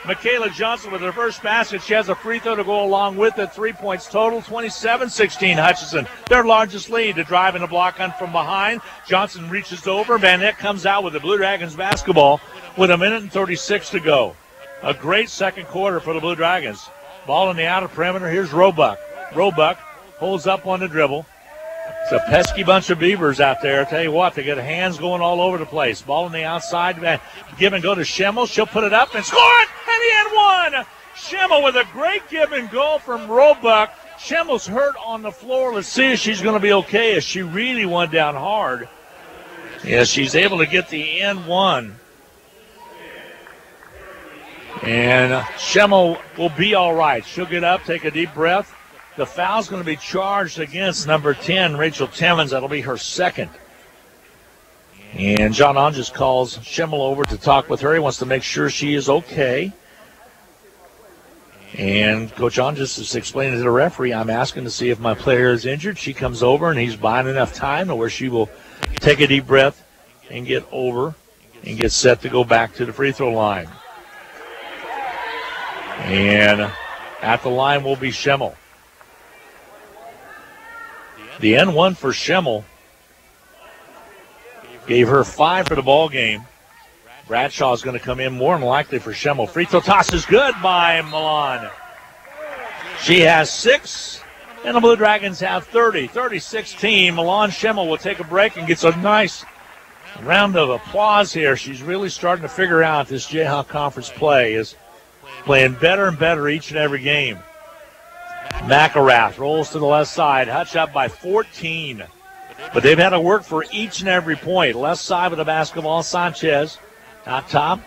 Michaela Johnson with her first basket. She has a free throw to go along with it. 3 points total, 27-16 Hutchinson. Their largest lead to drive in a block on from behind. Johnson reaches over. Van Epp comes out with the Blue Dragons basketball with 1:36 to go. A great second quarter for the Blue Dragons. Ball on the outer perimeter. Here's Roebuck. Roebuck holds up on the dribble. It's a pesky bunch of Beavers out there. I tell you what, they got hands going all over the place. Ball on the outside. Give and go to Schemmel. She'll put it up and score it. And the end one. Schemmel with a great give and go from Roebuck. Schemmel's hurt on the floor. Let's see if she's going to be okay as she really went down hard. Yeah, she's able to get the end one. And Schemmel will be all right. She'll get up, take a deep breath. The foul's going to be charged against number 10, Rachel Timmons. That'll be her second. And John Onges calls Schemmel over to talk with her. He wants to make sure she is okay. And Coach On just is explaining to the referee, I'm asking to see if my player is injured. She comes over, and he's buying enough time to where she will take a deep breath and get over and get set to go back to the free throw line. And at the line will be Schemmel. The N1 for Schemmel gave her 5 for the ball game. Bradshaw is going to come in more than likely for Schemmel. Free throw toss is good by Milan. She has 6, and the Blue Dragons have 30. 30-16. Milan Schemmel will take a break and gets a nice round of applause here. She's really starting to figure out this Jayhawk Conference play is playing better and better each and every game. McElrath rolls to the left side. Hutch up by 14. But they've had to work for each and every point. Left side with the basketball, Sanchez. Out top.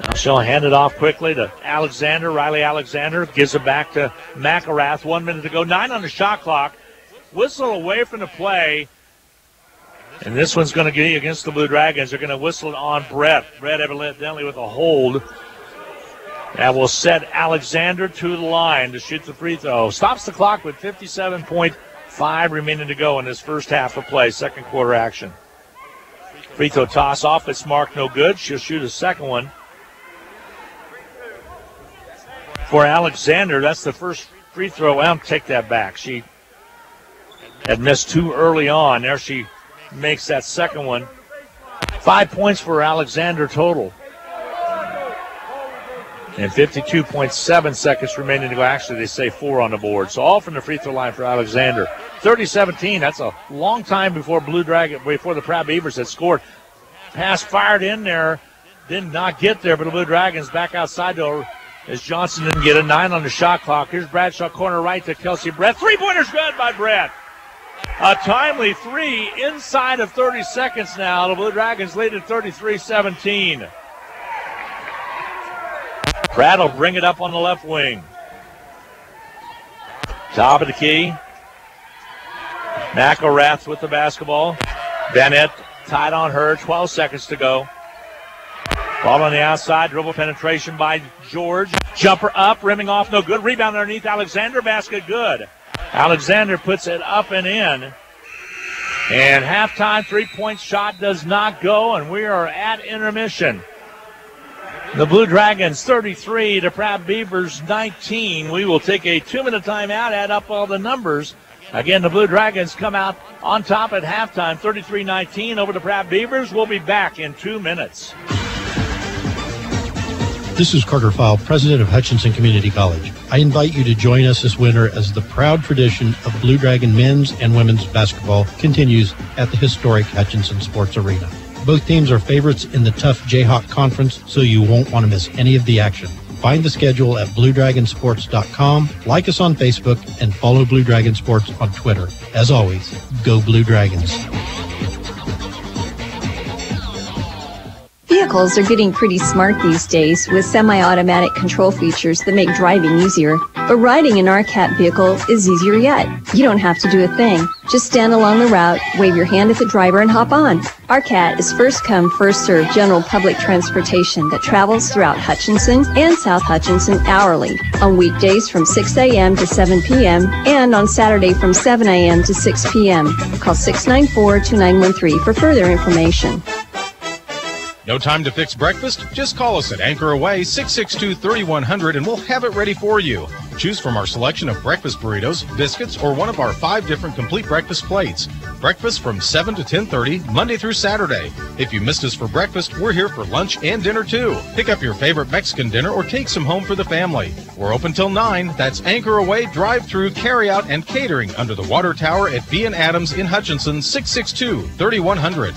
Now she'll hand it off quickly to Alexander. Riley Alexander gives it back to McElrath. 1 minute to go. 9 on the shot clock. Whistle away from the play. And this one's going to be against the Blue Dragons. They're going to whistle it on Brett. Brett evidently with a hold. That will set Alexander to the line to shoot the free throw. Stops the clock with 57.5 remaining to go in this first half of play. Second quarter action. Free throw toss off. It's marked no good. She'll shoot a second one. For Alexander, that's the first free throw. I'll take that back. She had missed 2 early on. There she makes that second one. 5 points for Alexander total. And 52.7 seconds remaining to go. Actually, they say 4 on the board. So all from the free throw line for Alexander. 30-17. That's a long time before the Pratt Beavers had scored. Pass fired in there. Did not get there, but the Blue Dragons back outside though as Johnson didn't get a. 9 on the shot clock. Here's Bradshaw, corner right to Kelsey Brett. 3-pointer's good by Brett. A timely 3 inside of 30 seconds now. The Blue Dragons lead at 33-17. Pratt will bring it up on the left wing. Top of the key. McElrath with the basketball. Bennett tied on her. 12 seconds to go. Ball on the outside. Dribble penetration by George. Jumper up. Rimming off. No good. Rebound underneath Alexander. Basket good. Alexander puts it up and in. And halftime 3-point shot does not go. And we are at intermission. The Blue Dragons 33 to Pratt Beavers 19. We will take a 2-minute timeout, add up all the numbers. Again, the Blue Dragons come out on top at halftime, 33-19 over the Pratt Beavers. We'll be back in 2 minutes.
This is Carter File, president of Hutchinson Community College. I invite you to join us this winter as the proud tradition of Blue Dragon men's and women's basketball continues at the historic Hutchinson Sports Arena. Both teams are favorites in the tough Jayhawk Conference, so you won't want to miss any of the action. Find the schedule at BlueDragonSports.com, like us on Facebook, and follow Blue Dragon Sports on Twitter. As always, go Blue Dragons.
Vehicles are getting pretty smart these days with semi-automatic control features that make driving easier. But riding an RCAT vehicle is easier yet. You don't have to do a thing. Just stand along the route, wave your hand at the driver, and hop on. RCAT is first come, first served general public transportation that travels throughout Hutchinson and South Hutchinson hourly, on weekdays from 6 a.m. to 7 p.m. and on Saturday from 7 a.m. to 6 p.m. Call 694-2913 for further information.
No time to fix breakfast? Just call us at Anchor Away 662-3100 and we'll have it ready for you. Choose from our selection of breakfast burritos, biscuits, or one of our 5 different complete breakfast plates. Breakfast from 7 to 10:30, Monday through Saturday. If you missed us for breakfast, we're here for lunch and dinner too. Pick up your favorite Mexican dinner or take some home for the family. We're open till 9. That's Anchor Away, drive-through, carry-out, and catering under the water tower at B&. Adams in Hutchinson, 662-3100.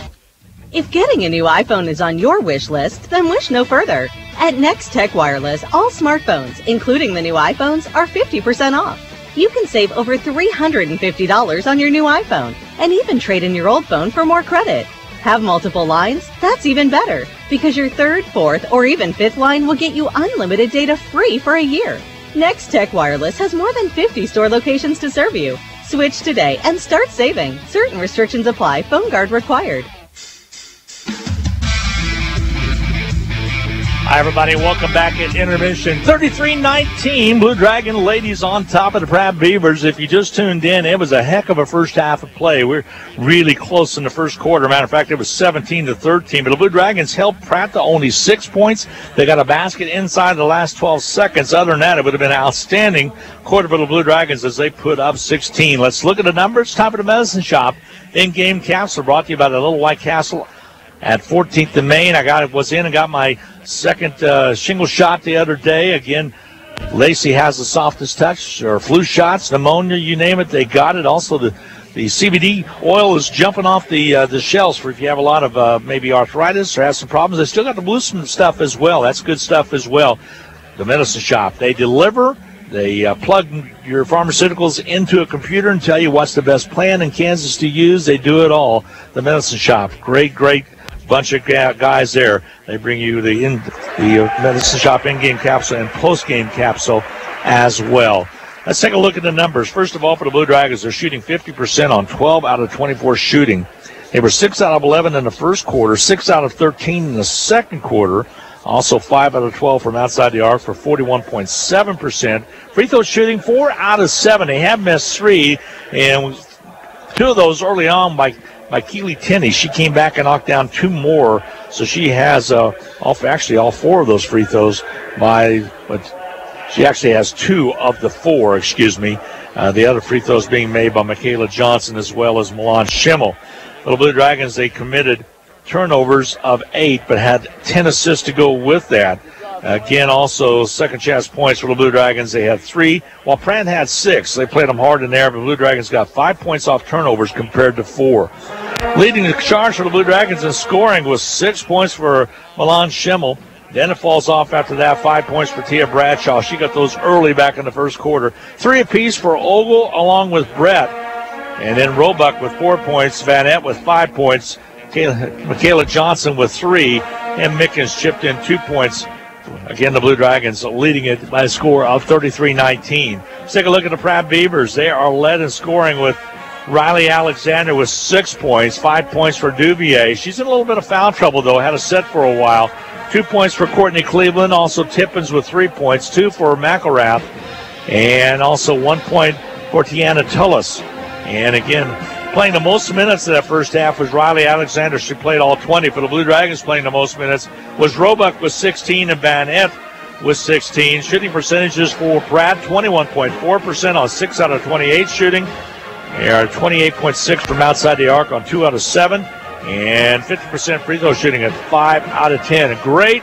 If getting a new iPhone is on your wish list, then wish no further. At Next Tech Wireless, all smartphones, including the new iPhones, are 50% off. You can save over $350 on your new iPhone, and even trade in your old phone for more credit. Have multiple lines? That's even better, because your 3rd, 4th, or even 5th line will get you unlimited data free for a year. Next Tech Wireless has more than 50 store locations to serve you. Switch today and start saving. Certain restrictions apply. Phone guard required.
Hi, everybody. Welcome back at intermission. 33-19, Blue Dragon ladies on top of the Pratt Beavers. If you just tuned in, it was a heck of a first half of play. We're really close in the first quarter. Matter of fact, it was 17-13. But the Blue Dragons held Pratt to only 6 points. They got a basket inside the last 12 seconds. Other than that, it would have been an outstanding quarter for the Blue Dragons as they put up 16. Let's look at the numbers. Top of the Medicine Shop. In-game capsule brought to you by the Little White Castle at 14th and Main. I was in and got my second shingle shot the other day. Again, Lacey has the softest touch, or flu shots, pneumonia, you name it, they got it. Also, the CBD oil is jumping off the shelves for if you have a lot of maybe arthritis or have some problems. They still got the blue stuff as well. That's good stuff as well. The Medicine Shop, they deliver. They plug your pharmaceuticals into a computer and tell you what's the best plan in Kansas to use. They do it all. The Medicine Shop, great bunch of guys there. They bring you the Medicine Shop in-game capsule and post-game capsule as well. Let's take a look at the numbers. First of all, for the Blue Dragons, they're shooting 50% on 12 out of 24 shooting. They were 6 out of 11 in the first quarter, 6 out of 13 in the second quarter. Also 5 out of 12 from outside the arc for 41.7%. Free throw shooting 4 out of 7. They have missed 3, and 2 of those early on by Keely Tenney. She came back and knocked down 2 more, so she has all 4 of those free throws but she actually has 2 of the 4, the other free throws being made by Michaela Johnson as well as Milan Schimmel. The Blue Dragons, they committed turnovers of 8, but had 10 assists to go with that. Again, also second chance points for the Blue Dragons. They had 3, while Pratt had 6. They played them hard in there, but the Blue Dragons got 5 points off turnovers compared to 4. Leading the charge for the Blue Dragons in scoring was 6 points for Milan Schimmel. Then it falls off after that. 5 points for Tia Bradshaw. She got those early back in the first quarter. 3 apiece for Ogle along with Brett. And then Roebuck with 4 points. Van Etten with 5 points. Michaela Johnson with 3. And Mickens chipped in 2 points. Again, the Blue Dragons leading it by a score of 33-19. Let's take a look at the Pratt Beavers. They are led in scoring with Riley Alexander with 6 points, 5 points for Dubier. She's in a little bit of foul trouble, though. Had a set for a while. 2 points for Courtney Cleveland. Also Tippins with 3 points, 2 for McElrath. And also 1 point for Tiana Tullis. And again, playing the most minutes of that first half was Riley Alexander. She played all 20. For the Blue Dragons, playing the most minutes was Roebuck with 16 and Van Etten with 16. Shooting percentages for Pratt, 21.4% on 6 out of 28 shooting. They are 28.6 from outside the arc on 2 out of 7. And 50% free throw shooting at 5 out of 10. A great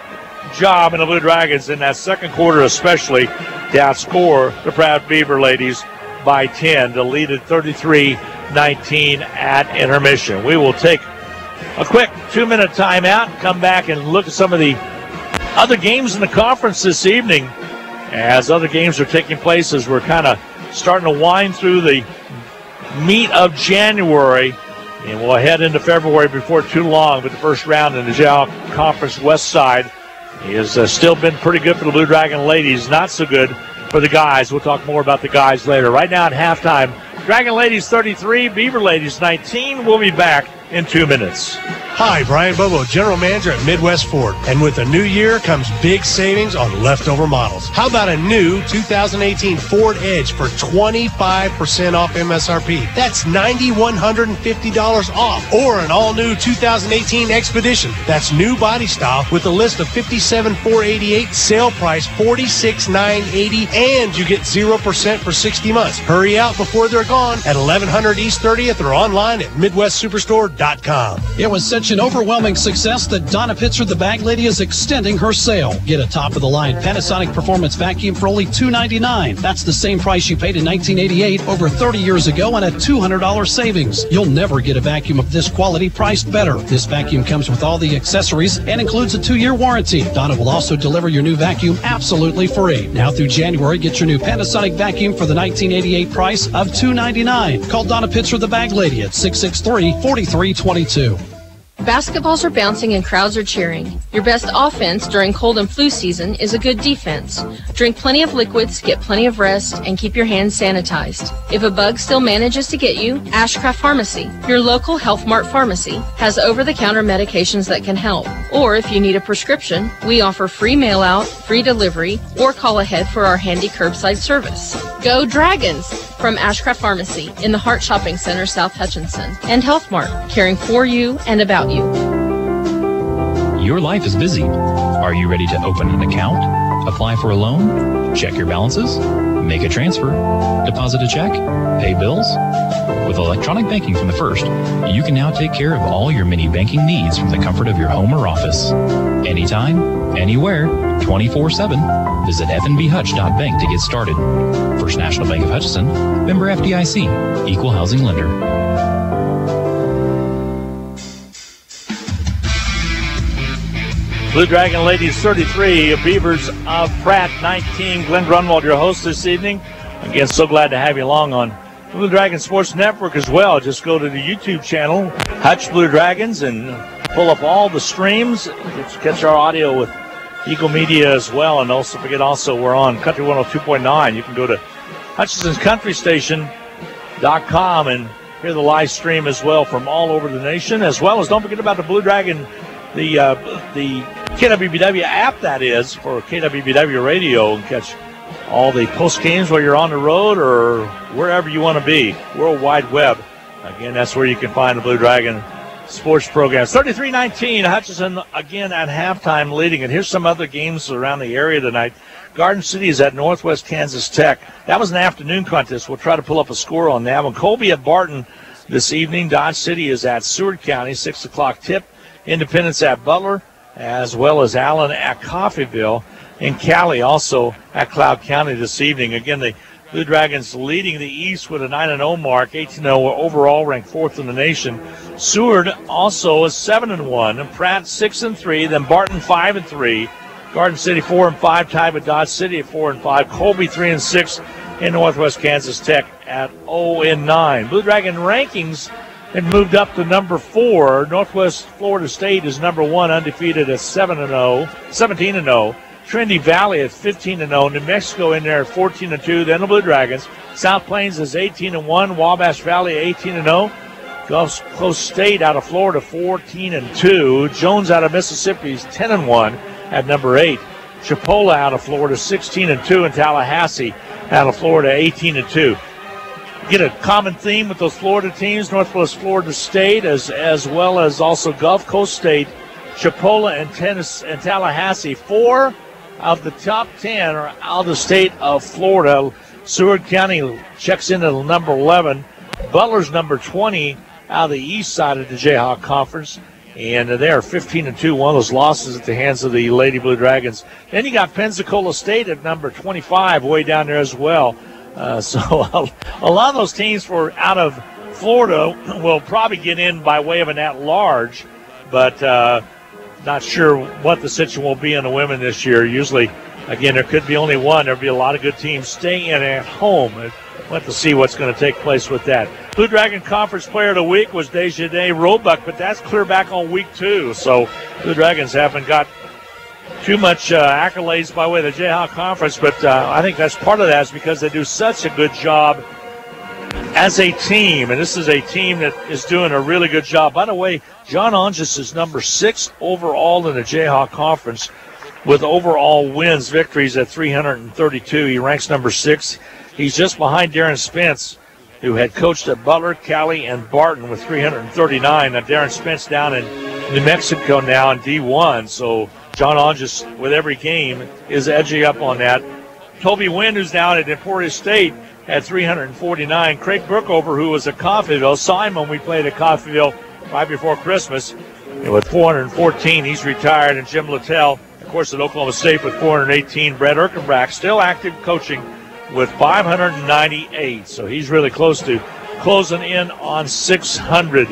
job in the Blue Dragons in that second quarter especially to outscore the Pratt Beaver ladies by 10 to lead at 33-19 at intermission. We will take a quick 2-minute timeout and come back and look at some of the other games in the conference this evening as other games are taking place as we're kind of starting to wind through the meat of January, and we'll head into February before too long. But the first round in the JAL Conference West Side has still been pretty good for the Blue Dragon ladies, not so good for the guys. We'll talk more about the guys later. Right now at halftime, Dragon ladies 33, Beaver ladies 19. We'll be back in 2 minutes.
Hi, Brian Bobo, General Manager at Midwest Ford. And with a new year comes big savings on leftover models. How about a new 2018 Ford Edge for 25% off MSRP? That's $9,150 off. Or an all-new 2018 Expedition. That's new body style with a list of $57,488, sale price $46,980, and you get 0% for 60 months. Hurry out before they're gone at 1100 East 30th or online at MidwestSuperstore.com.
It was such an overwhelming success that Donna Pitzer, the bag lady, is extending her sale. Get a top-of-the-line Panasonic Performance Vacuum for only $299. That's the same price you paid in 1988, over 30 years ago, and a $200 savings. You'll never get a vacuum of this quality priced better. This vacuum comes with all the accessories and includes a 2-year warranty. Donna will also deliver your new vacuum absolutely free. Now through January, get your new Panasonic vacuum for the 1988 price of $299. Call Donna Pitzer, the bag lady, at 663-4322.
Basketballs are bouncing and crowds are cheering. Your best offense during cold and flu season is a good defense. Drink plenty of liquids, get plenty of rest, and keep your hands sanitized. If a bug still manages to get you, Ashcraft Pharmacy, your local Health Mart pharmacy, has over-the-counter medications that can help. Or if you need a prescription, we offer free mail-out, free delivery, or call ahead for our handy curbside service. Go Dragons! From Ashcraft Pharmacy in the Hart Shopping Center, South Hutchinson, and Health Mart, caring for you and about you.
Your life is busy. Are you ready to open an account, apply for a loan, check your balances, make a transfer, deposit a check, pay bills? With electronic banking from the First, you can now take care of all your mini banking needs from the comfort of your home or office. Anytime, anywhere, 24/7. Visit fnbhutch.bank to get started. First National Bank of Hutchinson, member FDIC, equal housing lender.
Blue Dragon ladies 33, Beavers of Pratt 19. Glenn Grunwald, your host this evening. Again, so glad to have you along on Blue Dragon Sports Network as well. Just go to the YouTube channel, Hutch Blue Dragons, and pull up all the streams. Catch our audio with Eagle Media as well. And also forget we're on Country 102.9. You can go to HutchinsonCountryStation.com and hear the live stream as well from all over the nation. As well as don't forget about the Blue Dragon, the KWBW app, that is, for KWBW radio, and catch all the post games while you're on the road or wherever you want to be. World Wide Web. Again, that's where you can find the Blue Dragon sports programs. 33-19, Hutchinson again at halftime leading it. Here's some other games around the area tonight. Garden City is at Northwest Kansas Tech. That was an afternoon contest. We'll try to pull up a score on that one. Colby at Barton this evening. Dodge City is at Seward County, 6 o'clock tip. Independence at Butler, as well as Allen at Coffeyville. And Cali also at Cloud County this evening. Again, the Blue Dragons leading the East with a 9-0 mark, 18-0 overall, ranked 4th in the nation. Seward also is 7-1, and Pratt 6-3, then Barton 5-3. Garden City 4-5, tied with Dodge City at 4-5. Colby 3-6, and Northwest Kansas Tech at 0-9. Blue Dragon rankings have moved up to number 4. Northwest Florida State is number 1, undefeated at 17-0. Trinity Valley at 15-0. New Mexico in there at 14-2. Then the Blue Dragons. South Plains is 18-1. Wabash Valley 18-0. Gulf Coast State out of Florida 14-2. Jones out of Mississippi is 10-1 at number 8. Chipola out of Florida 16-2, and Tallahassee out of Florida 18-2. Get a common theme with those Florida teams: Northwest Florida State as well as also Gulf Coast State, Chipola, and Tallahassee. 4 of the top 10 are out of the state of Florida. Seward County checks in at number 11. Butler's number 20 out of the east side of the Jayhawk Conference. And they are 15-2, one of those losses at the hands of the Lady Blue Dragons. Then you got Pensacola State at number 25, way down there as well. So a lot of those teams out of Florida will probably get in by way of an at-large, but not sure what the situation will be in the women this year. Usually, again, there could be only one. There'll be a lot of good teams staying in at home. We'll have to see what's going to take place with that. Blue Dragon Conference Player of the Week was Desjardins Roebuck, but that's clear back on week 2. So Blue Dragons haven't got too much accolades by way of the Jayhawk Conference, but I think that's part of that is because they do such a good job as a team, and this is a team that is doing a really good job. By the way, John Onges is number 6 overall in the Jayhawk Conference with overall wins, victories at 332. He ranks number 6. He's just behind Darren Spence, who had coached at Butler, Cali, and Barton with 339. Now Darren Spence down in New Mexico now in D1, so John Onges, with every game, is edging up on that. Toby Wynn, who's down at Emporia State, had 349. Craig Brookover, who was at Coffeyville, saw him when we played at Coffeyville right before Christmas. And with 414, he's retired. And Jim Littell, of course, at Oklahoma State with 418. Brett Erkenbrack, still active coaching with 598. So he's really close to closing in on 600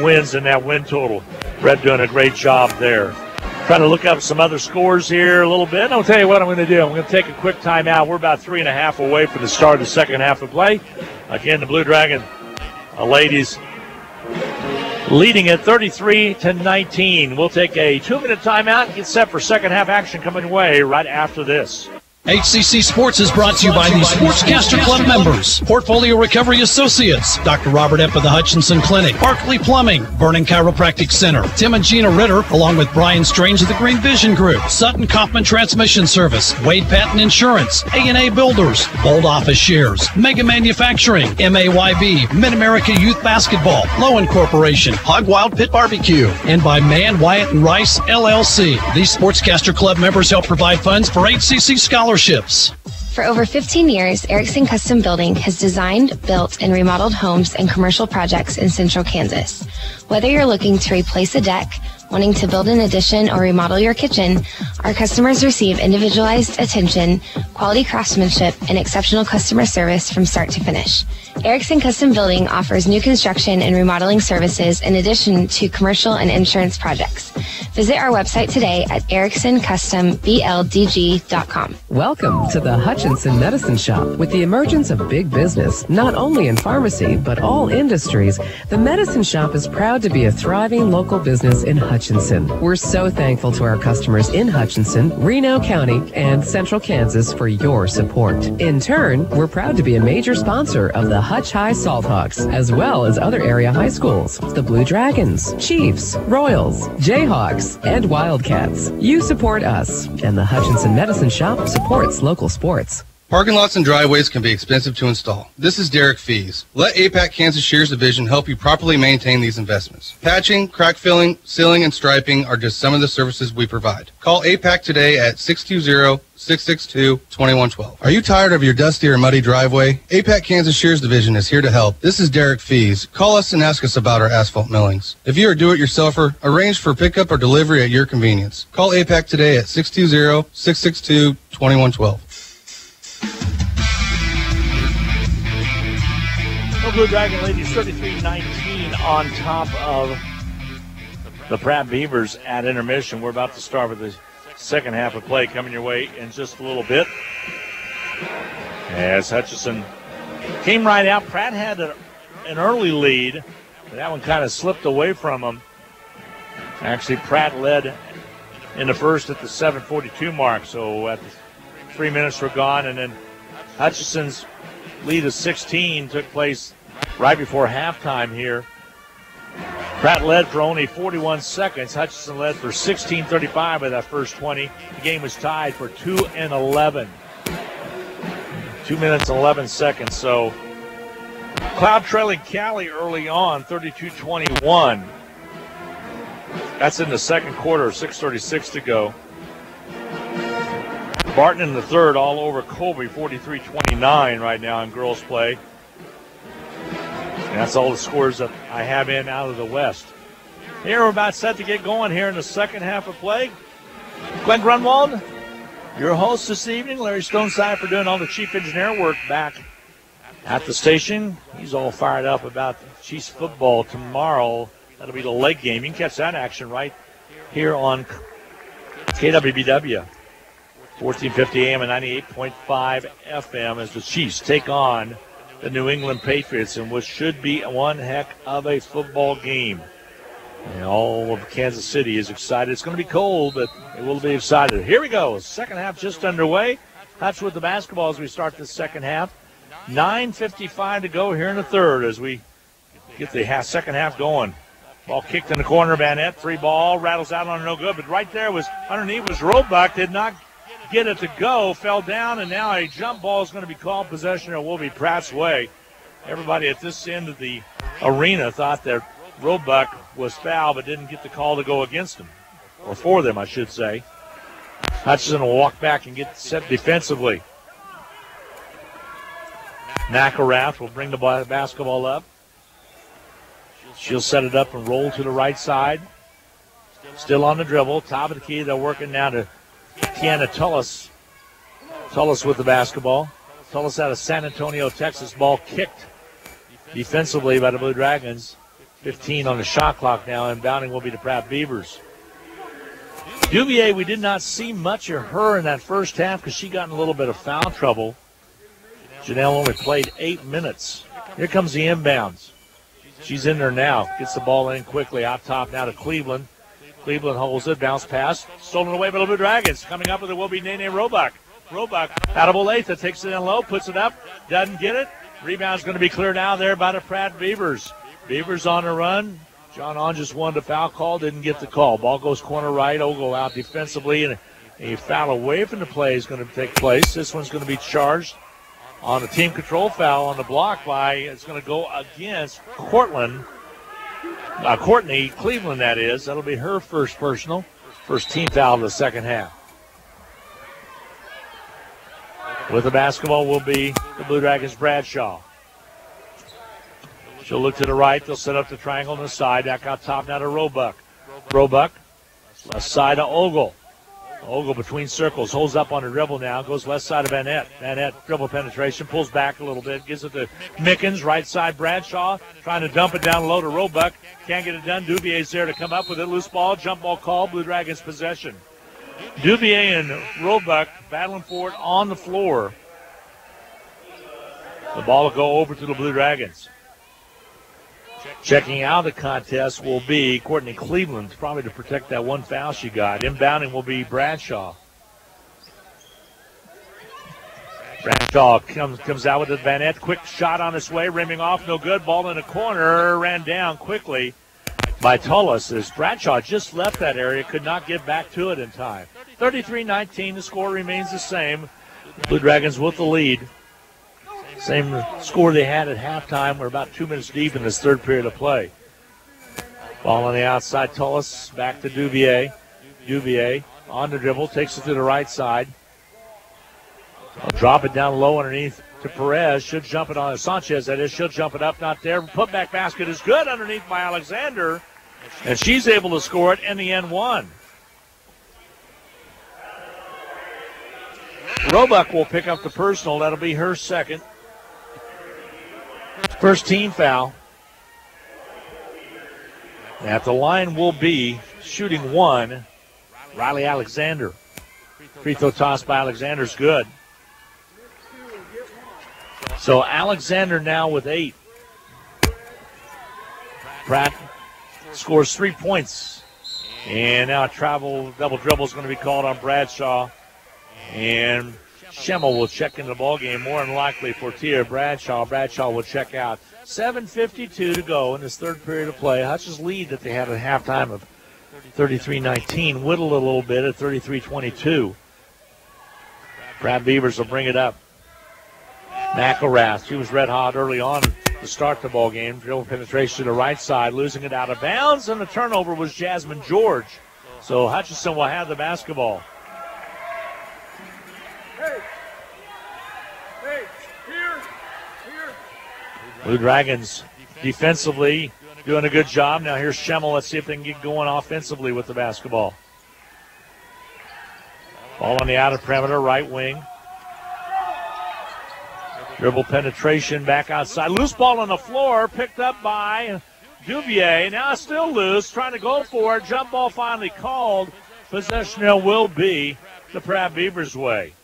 wins in that win total. Brett doing a great job there. Trying to look up some other scores here a little bit. And I'll tell you what I'm going to do. I'm going to take a quick timeout. We're about 3.5 away from the start of the second half of play. Again, the Blue Dragon ladies leading at 33-19. We'll take a 2-minute timeout and get set for second half action coming away right after this.
HCC Sports is brought to you by the Sportscaster Club members, Portfolio Recovery Associates, Dr. Robert Epp of the Hutchinson Clinic, Barkley Plumbing, Vernon Chiropractic Center, Tim and Gina Ritter, along with Brian Strange of the Green Vision Group, Sutton Kaufman Transmission Service, Wade Patton Insurance, A&A Builders, Bold Office Shares, Mega Manufacturing, MAYB, Mid-America Youth Basketball, Lowen Corporation, Hog Wild Pit Barbecue, and by Mann, Wyatt, and Rice, LLC. These Sportscaster Club members help provide funds for HCC scholarships.
For over 15 years, Erickson Custom Building has designed, built, and remodeled homes and commercial projects in central Kansas. Whether you're looking to replace a deck, wanting to build an addition, or remodel your kitchen, our customers receive individualized attention, quality craftsmanship, and exceptional customer service from start to finish. Erickson Custom Building offers new construction and remodeling services in addition to commercial and insurance projects. Visit our website today at ericksoncustombldg.com.
Welcome to the Hutchinson Medicine Shop. With the emergence of big business, not only in pharmacy, but all industries, the Medicine Shop is proud to be a thriving local business in Hutchinson. We're so thankful to our customers in Hutchinson, Reno County, and Central Kansas for your support. In turn, we're proud to be a major sponsor of the Hutch High Salt Hawks, as well as other area high schools, the Blue Dragons, Chiefs, Royals, Jayhawks, and Wildcats. You support us, and the Hutchinson Medicine Shop supports local sports.
Parking lots and driveways can be expensive to install. This is Derek Fees. Let APAC Kansas Shears Division help you properly maintain these investments. Patching, crack filling, sealing, and striping are just some of the services we provide. Call APAC today at 620-662-2112. Are you tired of your dusty or muddy driveway? APAC Kansas Shears Division is here to help. This is Derek Fees. Call us and ask us about our asphalt millings. If you are a do-it-yourselfer, arrange for pickup or delivery at your convenience. Call APAC today at 620-662-2112.
Blue Dragon ladies 33-19 on top of the Pratt Beavers at intermission. We're about to start with the second half of play coming your way in just a little bit. As Hutchinson came right out, Pratt had an early lead, but that one kind of slipped away from them. Actually, Pratt led in the first at the 7:42 mark, so at the 3 minutes were gone, and then Hutchinson's lead of 16 took place right before halftime here. Pratt led for only 41 seconds. Hutchinson led for 16:35 of that first 20. The game was tied for 2 and 11. 2 minutes and 11 seconds. So Cloud trailing Cali early on, 32-21. That's in the second quarter, 6:36 to go. Barton in the third, all over Colby, 43-29 right now in girls play. And that's all the scores that I have in out of the West. Here we're about set to get going here in the second half of play. Glenn Grunwald, your host this evening. Larry Stoneside for doing all the chief engineer work back at the station. He's all fired up about Chiefs football tomorrow. That'll be the leg game. You can catch that action right here on KWBW. 1450 AM and 98.5 FM as the Chiefs take on the New England Patriots in what should be one heck of a football game. And all of Kansas City is excited. It's going to be cold, but it will be excited. Here we go. Second half just underway. Hutch with the basketball as we start the second half. 9:55 to go here in the third as we get the second half going. Ball kicked in the corner. Vanette, free ball, rattles out on no good. But right there was underneath was Roebuck. Did not get it to go, fell down, and now a jump ball is going to be called. Possession will be Pratt's way. Everybody at this end of the arena thought that Roebuck was fouled, but didn't get the call to go against him, or for them, I should say. Hutchinson will walk back and get set defensively. Nakarath will bring the basketball up. She'll set it up and roll to the right side. Still on the dribble, top of the key. They're working now to Tiana Tullis. Tullis with the basketball. Tullis out of San Antonio, Texas. Ball kicked defensively by the Blue Dragons. 15 on the shot clock now. Inbounding will be the Pratt Beavers. Duvier, we did not see much of her in that first half because she got in a little bit of foul trouble. Janelle only played 8 minutes. Here comes the inbounds. She's in there now. Gets the ball in quickly. Out top now to Cleveland. Cleveland holds it. Bounce pass. Stolen away by the Blue Dragons. Coming up with it will be Nene Roebuck. Roebuck out of Olathe takes it in low, puts it up, doesn't get it. Rebound's going to be cleared out there by the Pratt Beavers. Beavers on the run. John On just wanted a foul call, didn't get the call. Ball goes corner right. Ogle out defensively, and a foul away from the play is going to take place. This one's going to be charged on a team control foul on the block by, it's going to go against Courtney Cleveland, that is. That'll be her first personal, first team foul of the second half. With the basketball will be the Blue Dragons' Bradshaw. She'll look to the right. They'll set up the triangle on the side. Back out top now to Roebuck. Roebuck, left side to Ogle. Ogle between circles, holds up on the dribble now, goes left side of Van Etten. Van Etten dribble penetration, pulls back a little bit, gives it to Mickens, right side Bradshaw, trying to dump it down low to Roebuck. Can't get it done. Duvier's there to come up with it. Loose ball, jump ball call, Blue Dragons possession. Duvier and Roebuck battling for it on the floor. The ball will go over to the Blue Dragons. Checking out the contest will be Courtney Cleveland, probably to protect that one foul she got. Inbounding will be Bradshaw. Bradshaw comes out with it. Van Etten, quick shot on its way, rimming off, no good. Ball in the corner, ran down quickly by Tullis as Bradshaw just left that area, could not get back to it in time. 33-19, the score remains the same. Blue Dragons with the lead. Same score they had at halftime. We're about 2 minutes deep in this third period of play. Ball on the outside, Tullis back to Duvier. Duvier on the dribble, takes it to the right side. I'll drop it down low underneath to Perez. Should jump it on Sanchez, that is. She'll jump it up, not there. Putback basket is good underneath by Alexander. And she's able to score it in the N1. Roebuck will pick up the personal. That'll be her second. First team foul. At the line will be shooting one, Riley Alexander. Free throw toss by Alexander's good. So Alexander now with 8. Pratt scores 3 points. And now a double dribble is going to be called on Bradshaw. And Schemmel will check into the ballgame, more than likely for Tia Bradshaw. Bradshaw will check out. 7:52 to go in this third period of play. Hutch's lead that they had at halftime of 33-19 whittled a little bit at 33-22. Pratt Beavers will bring it up. McElrath, she was red hot early on to start the ball game. Dribble penetration to the right side, losing it out of bounds, and the turnover was Jasmine George. So Hutchinson will have the basketball. Blue Dragons defensively doing a good job. Now here's Schemmel. Let's see if they can get going offensively with the basketball. Ball on the outer perimeter, right wing. Dribble penetration back outside. Loose ball on the floor, picked up by Duvier. Now it's still loose, trying to go for it. Jump ball finally called. Possession will be the Pratt Beavers' way.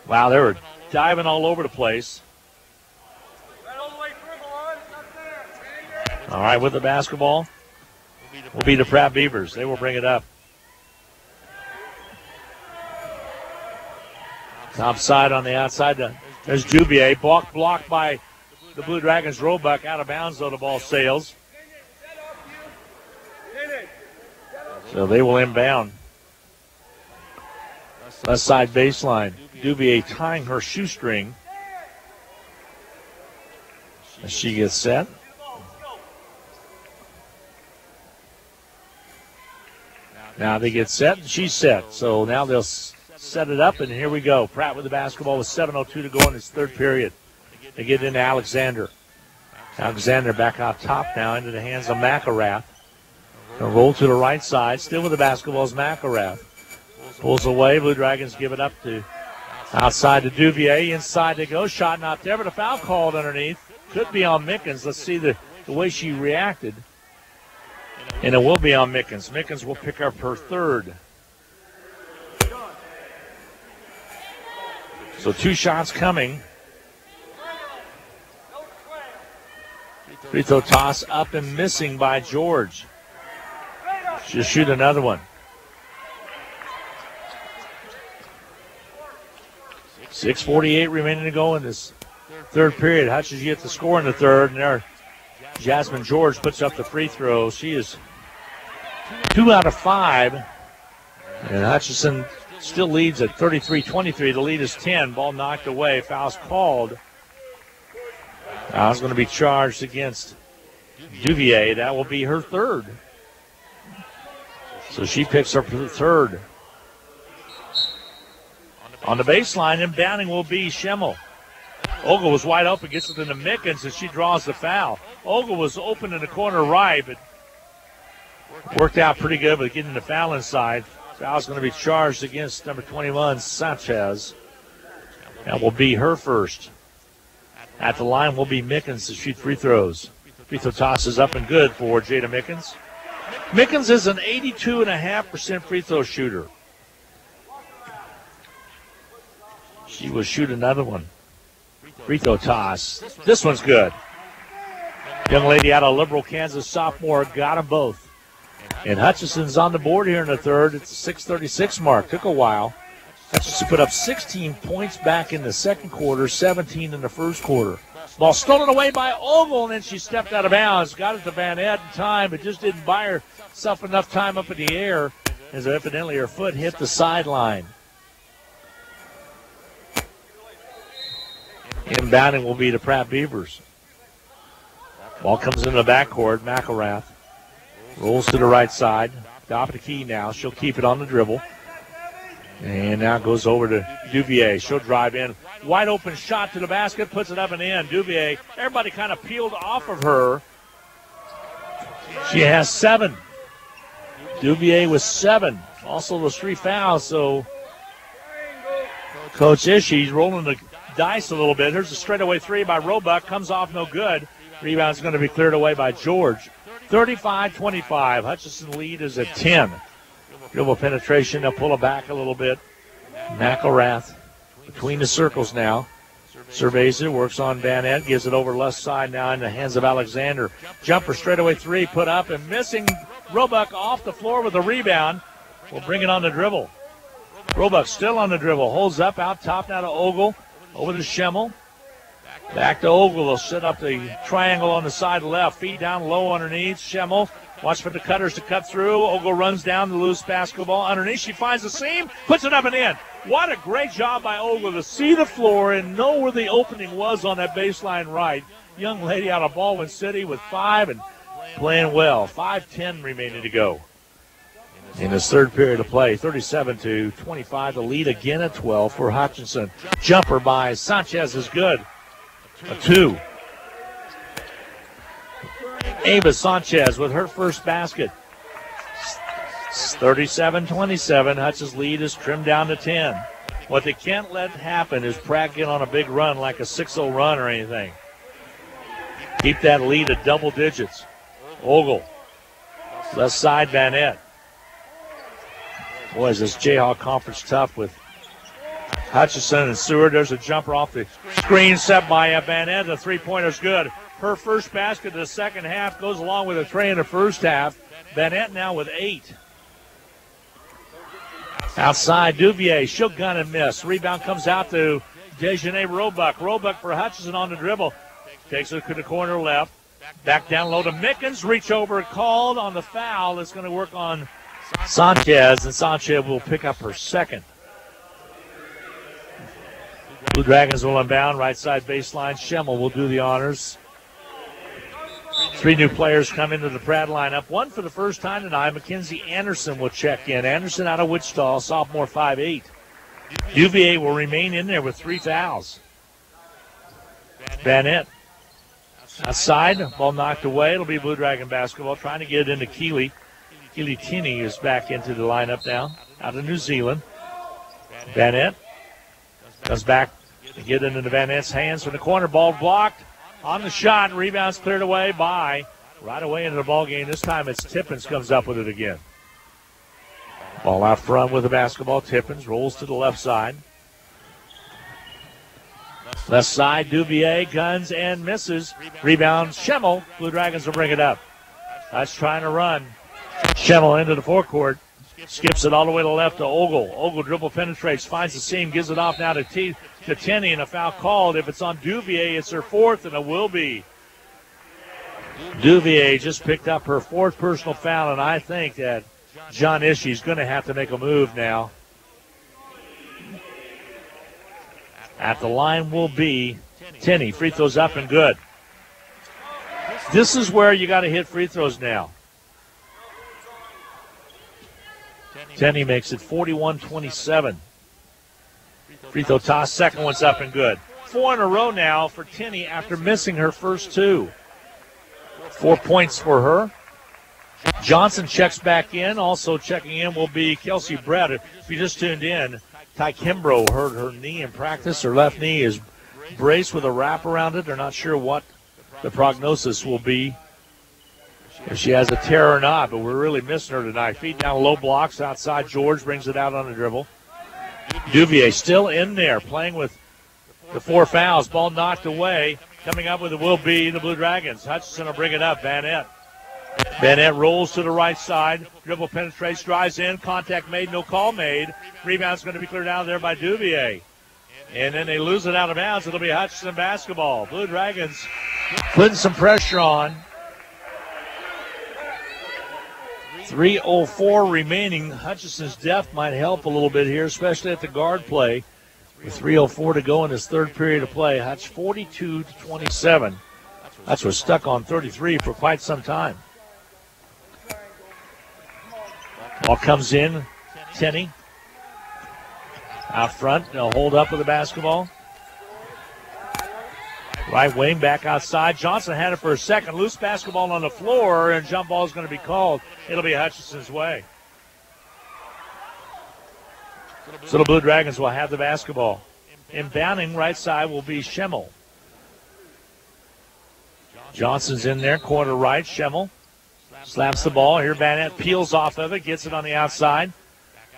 Wow, they were diving all over the place. All right, with the basketball will be the Pratt Beavers. They will bring it up. Top side on the outside. There's Duvier. Blocked by the Blue Dragons. Roebuck out of bounds, though the ball sails. So they will inbound. Left side baseline. Duvier tying her shoestring as she gets set. Now they get set, and she's set. So now they'll set it up, and here we go. Pratt with the basketball with 7:02 to go in this third period. They get into Alexander. Alexander back out top now into the hands of McElrath. Gonna roll to the right side. Still with the basketball is McElrath. Pulls away. Blue Dragons give it up to outside to Duvier. Inside they go. Shot not there, but a foul called underneath. Could be on Mickens. Let's see the way she reacted. And it will be on Mickens. Mickens will pick up her third. So 2 shots coming. Free throw toss up and missing by George. She'll shoot another one. 6:48 remaining to go in this third period. Hutchins get the score in the third, and there Jasmine George puts up the free throw. She is 2 out of 5, and Hutchinson still leads at 33-23. The lead is 10. Ball knocked away. Foul's called. Foul's going to be charged against Duvier. That will be her third. So she picks up her third. On the baseline, inbounding will be Schemmel. Ogle was wide open, gets it into Mickens, and she draws the foul. Ogle was open in the corner right, but worked out pretty good with getting the foul inside. Foul's going to be charged against number 21, Sanchez. That will be her first. At the line will be Mickens to shoot free throws. Free throw toss is up and good for Jada Mickens. Mickens is an 82.5% free throw shooter. She will shoot another one. Free throw toss. This one's good. Young lady out of Liberal, Kansas, sophomore, got them both. And Hutchinson's on the board here in the third. It's a 6:36 mark. Took a while. Hutchinson put up 16 points back in the second quarter, 17 in the first quarter. Ball stolen away by Ogle, and then she stepped out of bounds. Got it to Van Ed in time, but just didn't buy herself enough time up in the air, as evidently her foot hit the sideline. Inbounding will be the Pratt Beavers. Ball comes into the backcourt. McElrath rolls to the right side. Top of the key now. She'll keep it on the dribble. And now goes over to Duvier. She'll drive in. Wide open shot to the basket. Puts it up and in. Duvier. Everybody kind of peeled off of her. She has 7. Duvier with 7. Also those 3 fouls. So Coach Ishii rolling the dice a little bit. Here's a straightaway 3 by Roebuck. Comes off no good. Rebound's going to be cleared away by George. 35-25. Hutchinson lead is at 10. Dribble penetration. They'll pull it back a little bit. McElrath between the circles now. Surveys it. Works on Van Ed. Gives it over left side now in the hands of Alexander. Jumper straightaway 3 put up and missing. Roebuck off the floor with a rebound. We'll bring it on the dribble. Roebuck still on the dribble. Holds up out top now to Ogle. Over to Schemmel. Back to Ogle. They'll set up the triangle on the side left. Feet down low underneath. Schemmel. Watch for the cutters to cut through. Ogle runs down the loose basketball. Underneath, she finds the seam. Puts it up and in. What a great job by Ogle to see the floor and know where the opening was on that baseline right. Young lady out of Baldwin City with 5 and playing well. 5:10 remaining to go in this third period of play. 37-25. The lead again at 12 for Hutchinson. Jumper by Sanchez is good. A 2. Ava Sanchez with her first basket. 37-27. Hutch's lead is trimmed down to 10. What they can't let happen is Pratt get on a big run like a 6-0 run or anything. Keep that lead at double digits. Ogle. Left side, Van Ed. Boy, is this Jayhawk Conference tough with Hutchinson and Seward. There's a jumper off the screen set by Van Ed. The three-pointer's good. Her first basket of the second half goes along with a tray in the first half. Van Ed now with 8. Outside, Duvier. She'll gun and miss. Rebound comes out to Dejanay Roebuck. Roebuck for Hutchinson on the dribble. Takes it to the corner left. Back down low to Mickens. Reach over called on the foul. It's going to work on Sanchez, and Sanchez will pick up her second. Blue Dragons will unbound. Right side baseline. Schemmel will do the honors. 3 new players come into the Pratt lineup. One for the first time tonight. Mackenzie Anderson will check in. Anderson out of Wichita, sophomore, 5'8". Duvier will remain in there with 3 fouls. Van Ed. Outside, ball knocked away. It'll be Blue Dragon basketball. Trying to get it into Keeley. Keeley Tinney is back into the lineup now, out of New Zealand. Van Ed comes back to get it into Van Ed's hands from the corner. Ball blocked. On the shot, rebounds cleared away by, right away into the ball game. This time it's Tippins comes up with it again. Ball out front with the basketball. Tippins rolls to the left side. Left side, Duvier guns and misses. Rebound, Schemmel. Blue Dragons will bring it up. That's trying to run. Schemmel into the forecourt. Skips it all the way to the left to Ogle. Ogle dribble penetrates, finds the seam, gives it off now to Tenney, and a foul called. If it's on Duvier, it's her fourth, and it will be. Duvier just picked up her fourth personal foul, and I think that John Ishey's going to have to make a move now. At the line will be Tenney. Free throws up and good. This is where you got to hit free throws now. Tenney makes it 41-27. Free throw toss, second one's up and good. 4 in a row now for Tenney after missing her first 2. 4 points for her. Johnson checks back in. Also checking in will be Kelsey Brett. If you just tuned in, Ty Kimbrough hurt her knee in practice. Her left knee is braced with a wrap around it. They're not sure what the prognosis will be, if she has a tear or not, but we're really missing her tonight. Feet down low blocks outside. George brings it out on the dribble. Duvier still in there playing with the 4 fouls. Ball knocked away. Coming up with it will be the Blue Dragons. Hutchinson will bring it up. Vanette. Vanette rolls to the right side. Dribble penetrates, drives in. Contact made, no call made. Rebound's going to be cleared out there by Duvier. And then they lose it out of bounds. It'll be Hutchinson basketball. Blue Dragons putting some pressure on. 3:04 remaining. Hutchinson's depth might help a little bit here, especially at the guard play. With 3:04 to go in this third period of play, Hutch 42-27. Hutch was stuck on 33 for quite some time. Ball comes in. Tenney out front. They'll hold up with the basketball. Right wing back outside. Johnson had it for a second. Loose basketball on the floor, and jump ball is going to be called. It'll be Hutchinson's way. So the Blue Dragons will have the basketball. Inbounding right side will be Schemmel. Johnson's in there, corner right. Schemmel slaps the ball. Here Vanette peels off of it, gets it on the outside.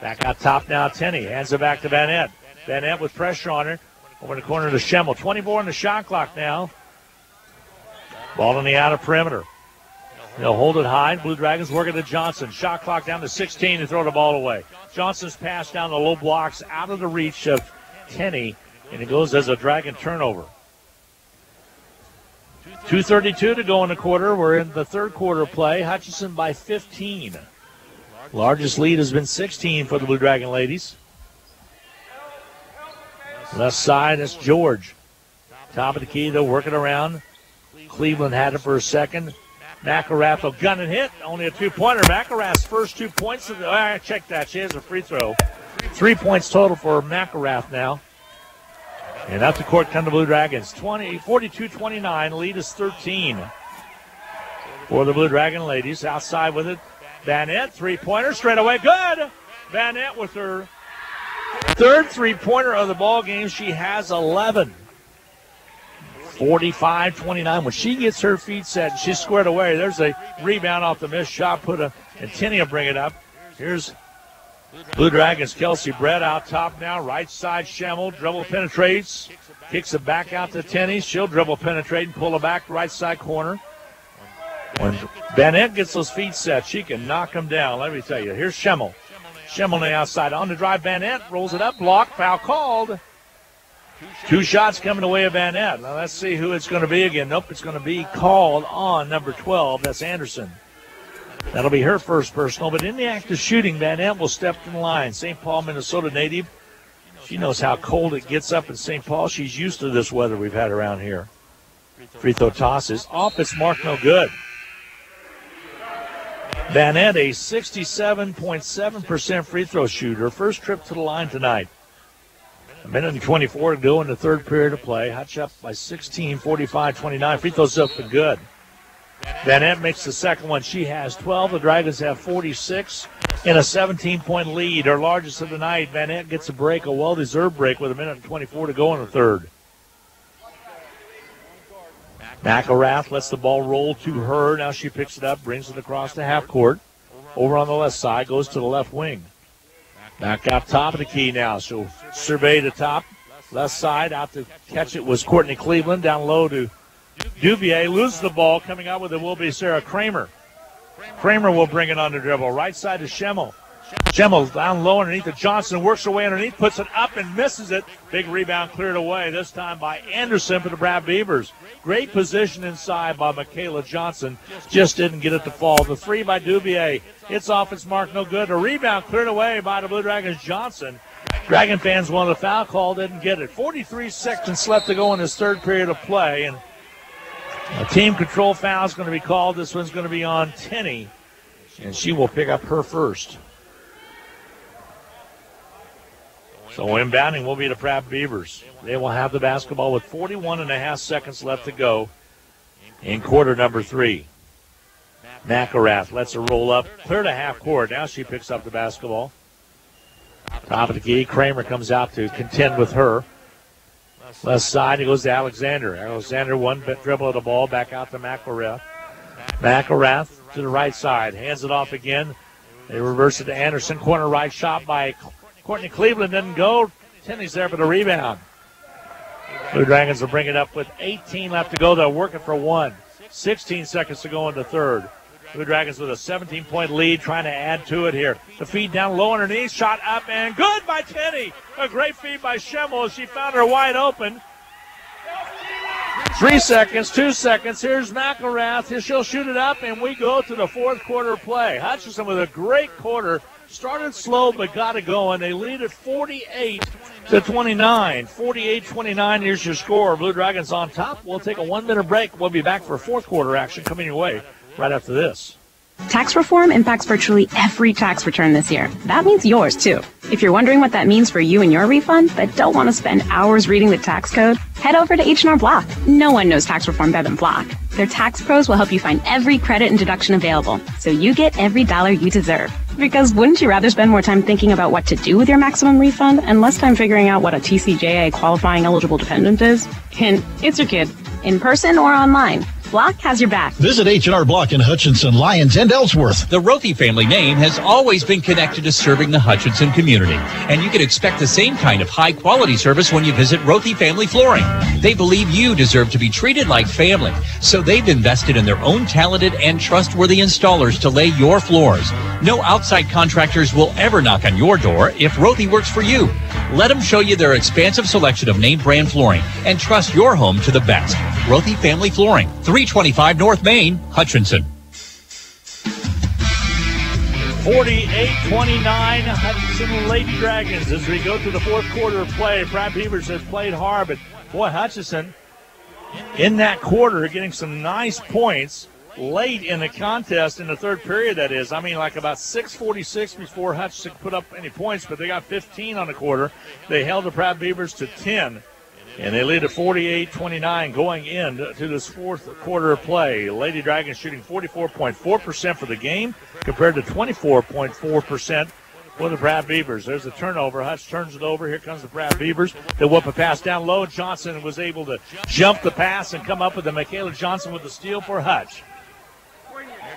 Back out top now, Tenney. Hands it back to Vanette. Vanette with pressure on her. Over in the corner to Schemmel. 24 on the shot clock now. Ball on the outer perimeter. They'll hold it high. Blue Dragons working to Johnson. Shot clock down to 16 and throw the ball away. Johnson's pass down the low blocks out of the reach of Tenney, and it goes as a Dragon turnover. 2:32 to go in the quarter. We're in the third quarter play. Hutchinson by 15. Largest lead has been 16 for the Blue Dragon ladies. Left side, that's George. Top of the key, they'll work it around. Cleveland had it for a second. McElrath will gun and hit. Only a 2-pointer. McElrath's first 2 points. Check that. She has a free throw. 3 points total for McElrath now. And up the court come the Blue Dragons. 42-29. Lead is 13 for the Blue Dragon ladies. Outside with it. Vanette, 3-pointer. Straight away. Good. Vanette with her third 3-pointer of the ball game. She has 11. 45-29. When she gets her feet set, she's squared away. There's a rebound off the missed shot. And Tenney will bring it up. Here's Blue Dragons. Kelsey Brett out top now. Right side, Schemmel. Dribble penetrates. Kicks it back out to Tenney. She'll dribble penetrate and pull it back right side corner. When Vanette gets those feet set, she can knock them down. Let me tell you. Here's Schemmel. Schemmel on the outside. On the drive, Vanette rolls it up. Block. Foul called. 2 shots coming away of Vanette. Now let's see who it's going to be again. Nope, it's going to be called on number 12. That's Anderson. That'll be her first personal. But in the act of shooting, Vanette will step in the line. St. Paul, Minnesota native. She knows how cold it gets up in St. Paul. She's used to this weather we've had around here. Free throw toss is off. It's marked no good. Vanette, a 67.7% free throw shooter. First trip to the line tonight. A minute and 24 to go in the third period of play. Hutch up by 16, 45-29. Free throws up and good. Vanette makes the second one. She has 12. The Dragons have 46 in a 17-point lead. Her largest of the night. Vanette gets a break, a well-deserved break with a minute and 24 to go in the third. McElrath lets the ball roll to her. Now she picks it up, brings it across the half court. Over on the left side, goes to the left wing. Back out top of the key now. She'll survey the top. Left side, out to catch it was Courtney Cleveland. Down low to Duvier. Loses the ball. Coming out with it will be Sarah Kramer. Kramer will bring it on the dribble. Right side to Schemmel. Schemmel down low underneath it. Johnson works her way underneath, puts it up and misses it. Big rebound cleared away, this time by Anderson for the Pratt Beavers. Great position inside by Michaela Johnson. Just didn't get it to fall. The three by Dubier. It's off its mark, no good. A rebound cleared away by the Blue Dragons. Johnson. Dragon fans wanted a foul call, didn't get it. 43 seconds left to go in this third period of play. And a team control foul is going to be called. This one's going to be on Tenney, and she will pick up her first. So inbounding will be the Pratt Beavers. They will have the basketball with 41.5 seconds left to go in quarter number 3. McElrath lets her roll up, clear to half court. Now she picks up the basketball. Top of the key, Kramer comes out to contend with her. Left side, he goes to Alexander. Alexander one dribble of the ball, back out to McElrath. McElrath to the right side, hands it off again. They reverse it to Anderson. Corner right shot by Courtney Cleveland, didn't go. Tenney's there for the rebound. Blue Dragons will bring it up with 18 left to go. They're working for one. 16 seconds to go in the third. Blue Dragons with a 17-point lead, trying to add to it here. The feed down low underneath, shot up and good by Tenney. A great feed by Schemmel. She found her wide open. 3 seconds, 2 seconds. Here's McElrath. She'll shoot it up, and we go to the fourth quarter play. Hutchinson with a great quarter. Started slow, but got it going. They lead at 48-29. 48-29, here's your score. Blue Dragons on top. We'll take a 1-minute break. We'll be back for fourth quarter action coming your way right after this.
Tax reform impacts virtually every tax return this year. That means yours, too. If you're wondering what that means for you and your refund, but don't want to spend hours reading the tax code, head over to H&R Block. No one knows tax reform better than Block. Their tax pros will help you find every credit and deduction available, so you get every dollar you deserve. Because wouldn't you rather spend more time thinking about what to do with your maximum refund and less time figuring out what a TCJA qualifying eligible dependent is? Hint, it's your kid. In person or online, Block has your back.
Visit H&R Block in Hutchinson, Lyons, and Ellsworth.
The Rothy family name has always been connected to serving the Hutchinson community, and you can expect the same kind of high-quality service when you visit Rothy Family Flooring. They believe you deserve to be treated like family, so they've invested in their own talented and trustworthy installers to lay your floors. No outside contractors will ever knock on your door if Rothy works for you. Let them show you their expansive selection of name brand flooring and trust your home to the best. Rothy Family Flooring, 325 North Main, Hutchinson.
48-29, Hutchinson Lady Dragons as we go to the fourth quarter of play. Pratt Beavers has played hard, but boy, Hutchinson in that quarter getting some nice points late in the contest in the third period, that is. I mean, like about 6:46 before Hutchinson put up any points, but they got 15 on the quarter. They held the Pratt Beavers to 10. And they lead at 48-29 going into this fourth quarter of play. Lady Dragons shooting 44.4% for the game compared to 24.4% for the Pratt Beavers. There's a turnover. Hutch turns it over. Here comes the Pratt Beavers. They whoop a pass down low. Johnson was able to jump the pass and come up with the Michaela Johnson with the steal for Hutch.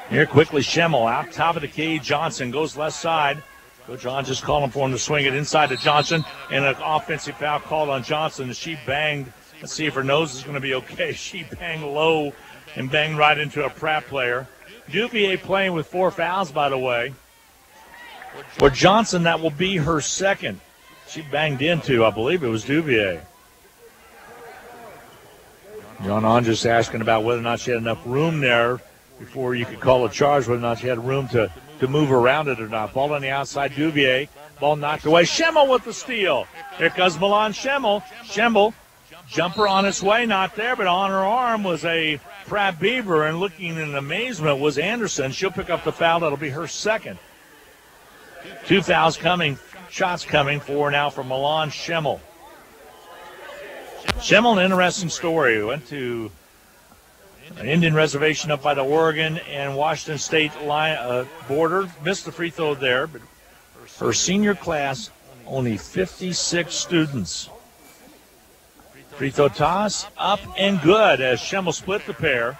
Here quickly Schemmel out top of the key. Johnson goes left side. Coach John just calling for him to swing it inside to Johnson, and an offensive foul called on Johnson. She banged. Let's see if her nose is going to be okay. She banged low and banged right into a Pratt player. Duvier playing with 4 fouls, by the way. For Johnson, that will be her second. She banged into, I believe it was Duvier. John on just asking about whether or not she had enough room there before you could call a charge, whether or not she had room to move around it or not. Ball on the outside, Duvier. Ball knocked away. Schemmel with the steal. Here comes Milan Schemmel. Schemmel, jumper on its way, not there, but on her arm was a Pratt Beaver, and looking in amazement was Anderson. She'll pick up the foul. That'll be her second. 2 fouls coming, shots coming for now from Milan Schemmel. Schemmel, an interesting story. Went to an Indian reservation up by the Oregon and Washington State border. Missed the free throw there, but her senior class, only 56 students. Free throw toss, up and good as Schemmel split the pair.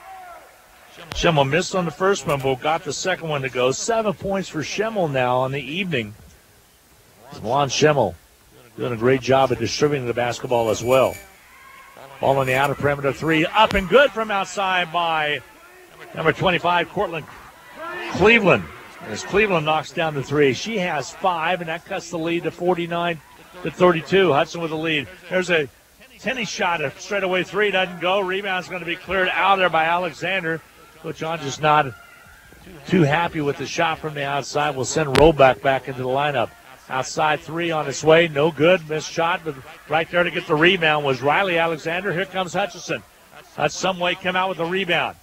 Schemmel missed on the first one, but got the second one to go. 7 points for Schemmel now on the evening. Milan Schemmel doing a great job at distributing the basketball as well. Ball on the outer perimeter, 3, up and good from outside by number 25, Cortland Cleveland. As Cleveland knocks down the three, she has 5, and that cuts the lead to 49-32. Hudson with the lead. There's a tennis shot, a straightaway three, doesn't go. Rebound's going to be cleared out there by Alexander. Coach John just not too happy with the shot from the outside. Will send Roebuck back into the lineup. Outside three on its way, no good. Missed shot, but right there to get the rebound was Riley Alexander. Here comes Hutchinson. Some way come out with the rebound.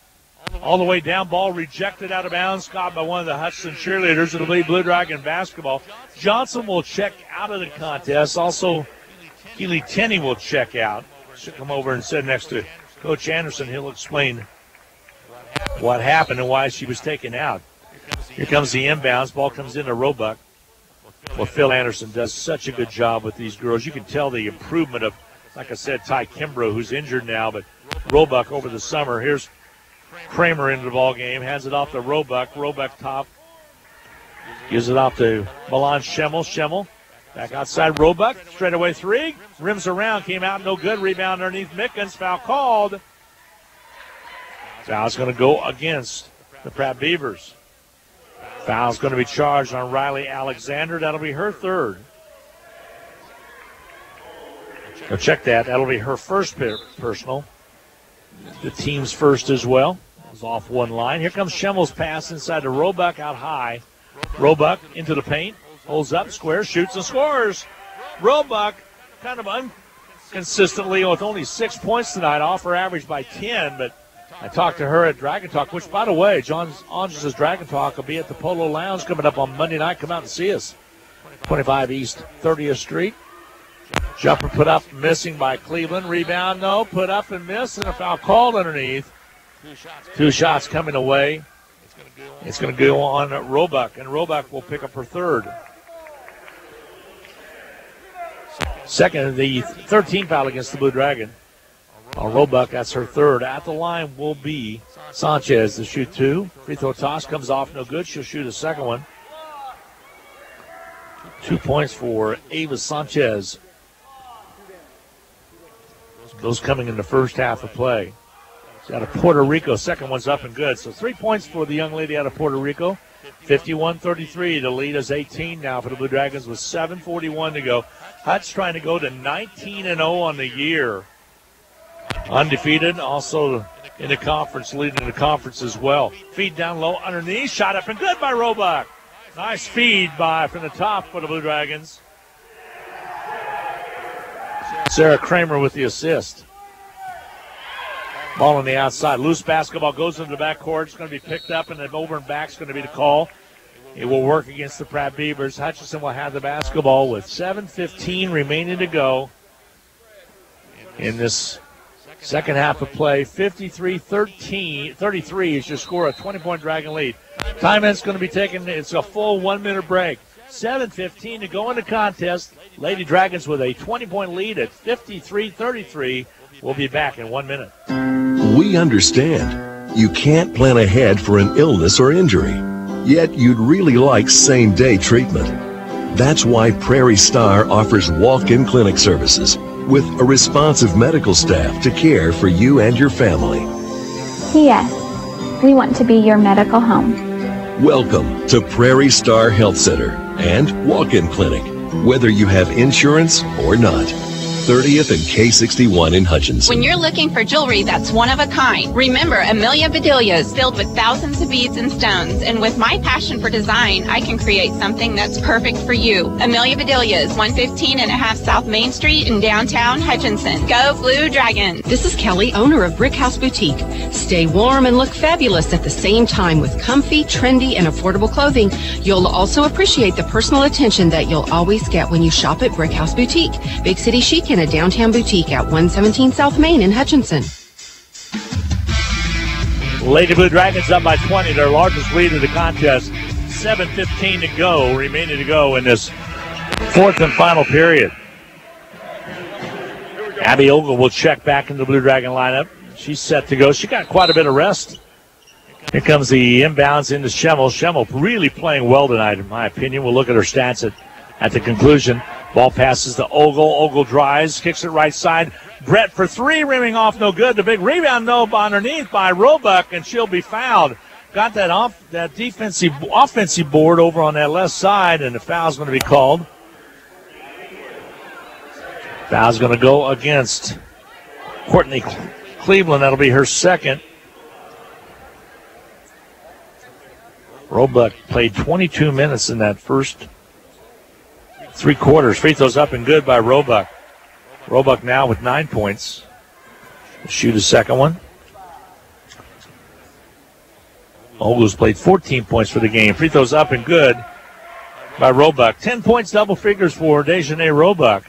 All the way down, ball rejected out of bounds, caught by one of the Hutchinson cheerleaders. It'll be Blue Dragon basketball. Johnson will check out of the contest. Also, Keely Tenney will check out. She'll come over and sit next to Coach Anderson. He'll explain what happened and why she was taken out. Here comes the inbounds. Ball comes into Roebuck. Well, Phil Anderson does such a good job with these girls. You can tell the improvement of, like I said, Ty Kimbrough, who's injured now, but Roebuck over the summer. Here's Kramer into the ball game, hands it off to Roebuck. Roebuck top. Gives it off to Milan Schemmel. Schemmel back outside Roebuck. Straightaway three. Rims around. Came out no good. Rebound underneath Mickens. Foul called. Foul's going to go against the Pratt Beavers. Foul's going to be charged on Riley Alexander. That'll be her third. Go check that. That'll be her first personal. The team's first as well. It was off one line. Here comes Schemmel's pass inside to Roebuck out high. Roebuck into the paint. Holds up, squares, shoots, and scores. Roebuck kind of inconsistently with only 6 points tonight, off her average by 10. But I talked to her at Dragon Talk, which, by the way, John Andres' Dragon Talk will be at the Polo Lounge coming up on Monday night. Come out and see us. 25 East 30th Street. Jumper put up, missing by Cleveland. Rebound, no. Put up and miss, and a foul called underneath. 2 shots coming away. It's going to go on Roebuck, and Roebuck will pick up her third. Second, the 13th foul against the Blue Dragon. Roebuck, that's her third. At the line will be Sanchez to shoot 2. Free throw toss comes off, no good. She'll shoot a second one. 2 points for Ava Sanchez. Those coming in the first half of play. She's out of Puerto Rico. Second one's up and good. So 3 points for the young lady out of Puerto Rico. 51-33. The lead is 18 now for the Blue Dragons with 7:41 to go. Hutch trying to go to 19-0 on the year. Undefeated. Also in the conference, leading the conference as well. Feed down low underneath. Shot up and good by Roebuck. Nice feed from the top for the Blue Dragons. Sarah Kramer with the assist. Ball on the outside. Loose basketball goes into the backcourt. It's going to be picked up, and then over and back is going to be the call. It will work against the Pratt Beavers. Hutchinson will have the basketball with 7:15 remaining to go in this second half of play. 53-33 is your score, a 20-point Dragon lead. Timeout's going to be taken. It's a full 1 minute break. 7:15 to go in the contest. Lady Dragons with a 20-point lead at 53-33. We'll be back in 1 minute.
We understand. You can't plan ahead for an illness or injury. Yet you'd really like same-day treatment. That's why Prairie Star offers walk-in clinic services with a responsive medical staff to care for you and your family.
Yes, we want to be your medical home.
Welcome to Prairie Star Health Center and walk-in clinic, whether you have insurance or not. 30th and K61 in Hutchinson.
When you're looking for jewelry that's one of a kind, remember Amelia Bedelia's filled with thousands of beads and stones. And with my passion for design, I can create something that's perfect for you. Amelia Bedelia's 115.5 South Main Street in downtown Hutchinson. Go Blue Dragon.
This is Kelly, owner of Brick House Boutique. Stay warm and look fabulous at the same time with comfy, trendy, and affordable clothing. You'll also appreciate the personal attention that you'll always get when you shop at Brick House Boutique. Big City Chic in a downtown boutique at 117 South Main in Hutchinson.
Lady Blue Dragons up by 20, their largest lead of the contest. 7:15 to go, remaining to go in this fourth and final period. Abby Ogle will check back in the Blue Dragon lineup. She's set to go. She got quite a bit of rest. Here comes the inbounds into Schemmel. Schemmel really playing well tonight, in my opinion. We'll look at her stats at the conclusion. Ball passes to Ogle. Ogle drives, kicks it right side. Brett for three, rimming off, no good. The big rebound, no, underneath by Roebuck, and she'll be fouled. got that offensive board over on that left side, and the foul's going to be called. Foul's going to go against Courtney Cleveland. That'll be her second. Roebuck played 22 minutes in that first 3 quarters. Free throws up and good by Roebuck. Roebuck now with 9 points. Shoot a second one. Ogle's played 14 points for the game. Free throws up and good by Roebuck. 10 points, double figures for Dejanay Roebuck.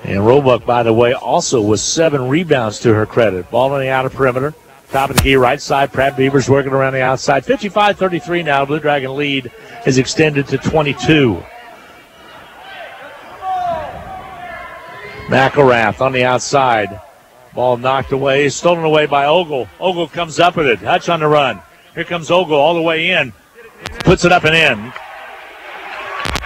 And Roebuck, by the way, also with 7 rebounds to her credit. Ball on the outer perimeter. Top of the key, right side. Pratt Beavers working around the outside. 55-33 now. Blue Dragon lead is extended to 22. McElrath on the outside. Ball knocked away, stolen away by Ogle. Ogle comes up with it. Hutch on the run. Here comes Ogle all the way in. Puts it up and in.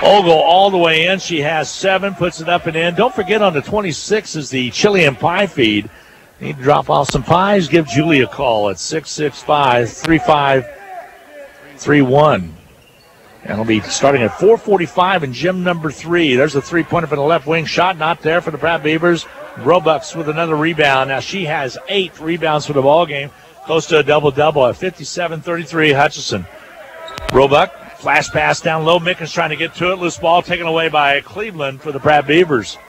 Ogle all the way in. She has 7, puts it up and in. Don't forget on the 26 is the chili and pie feed. Need to drop off some pies? Give Julie a call at 665-3531. And it'll be starting at 4:45 in gym number 3. There's a 3-pointer from the left wing. Shot not there for the Pratt Beavers. Roebuck's with another rebound. Now she has 8 rebounds for the ball game. Close to a double-double at 57-33 Hutchinson. Roebuck, flash pass down low. Mickens trying to get to it. Loose ball taken away by Cleveland for the Pratt Beavers.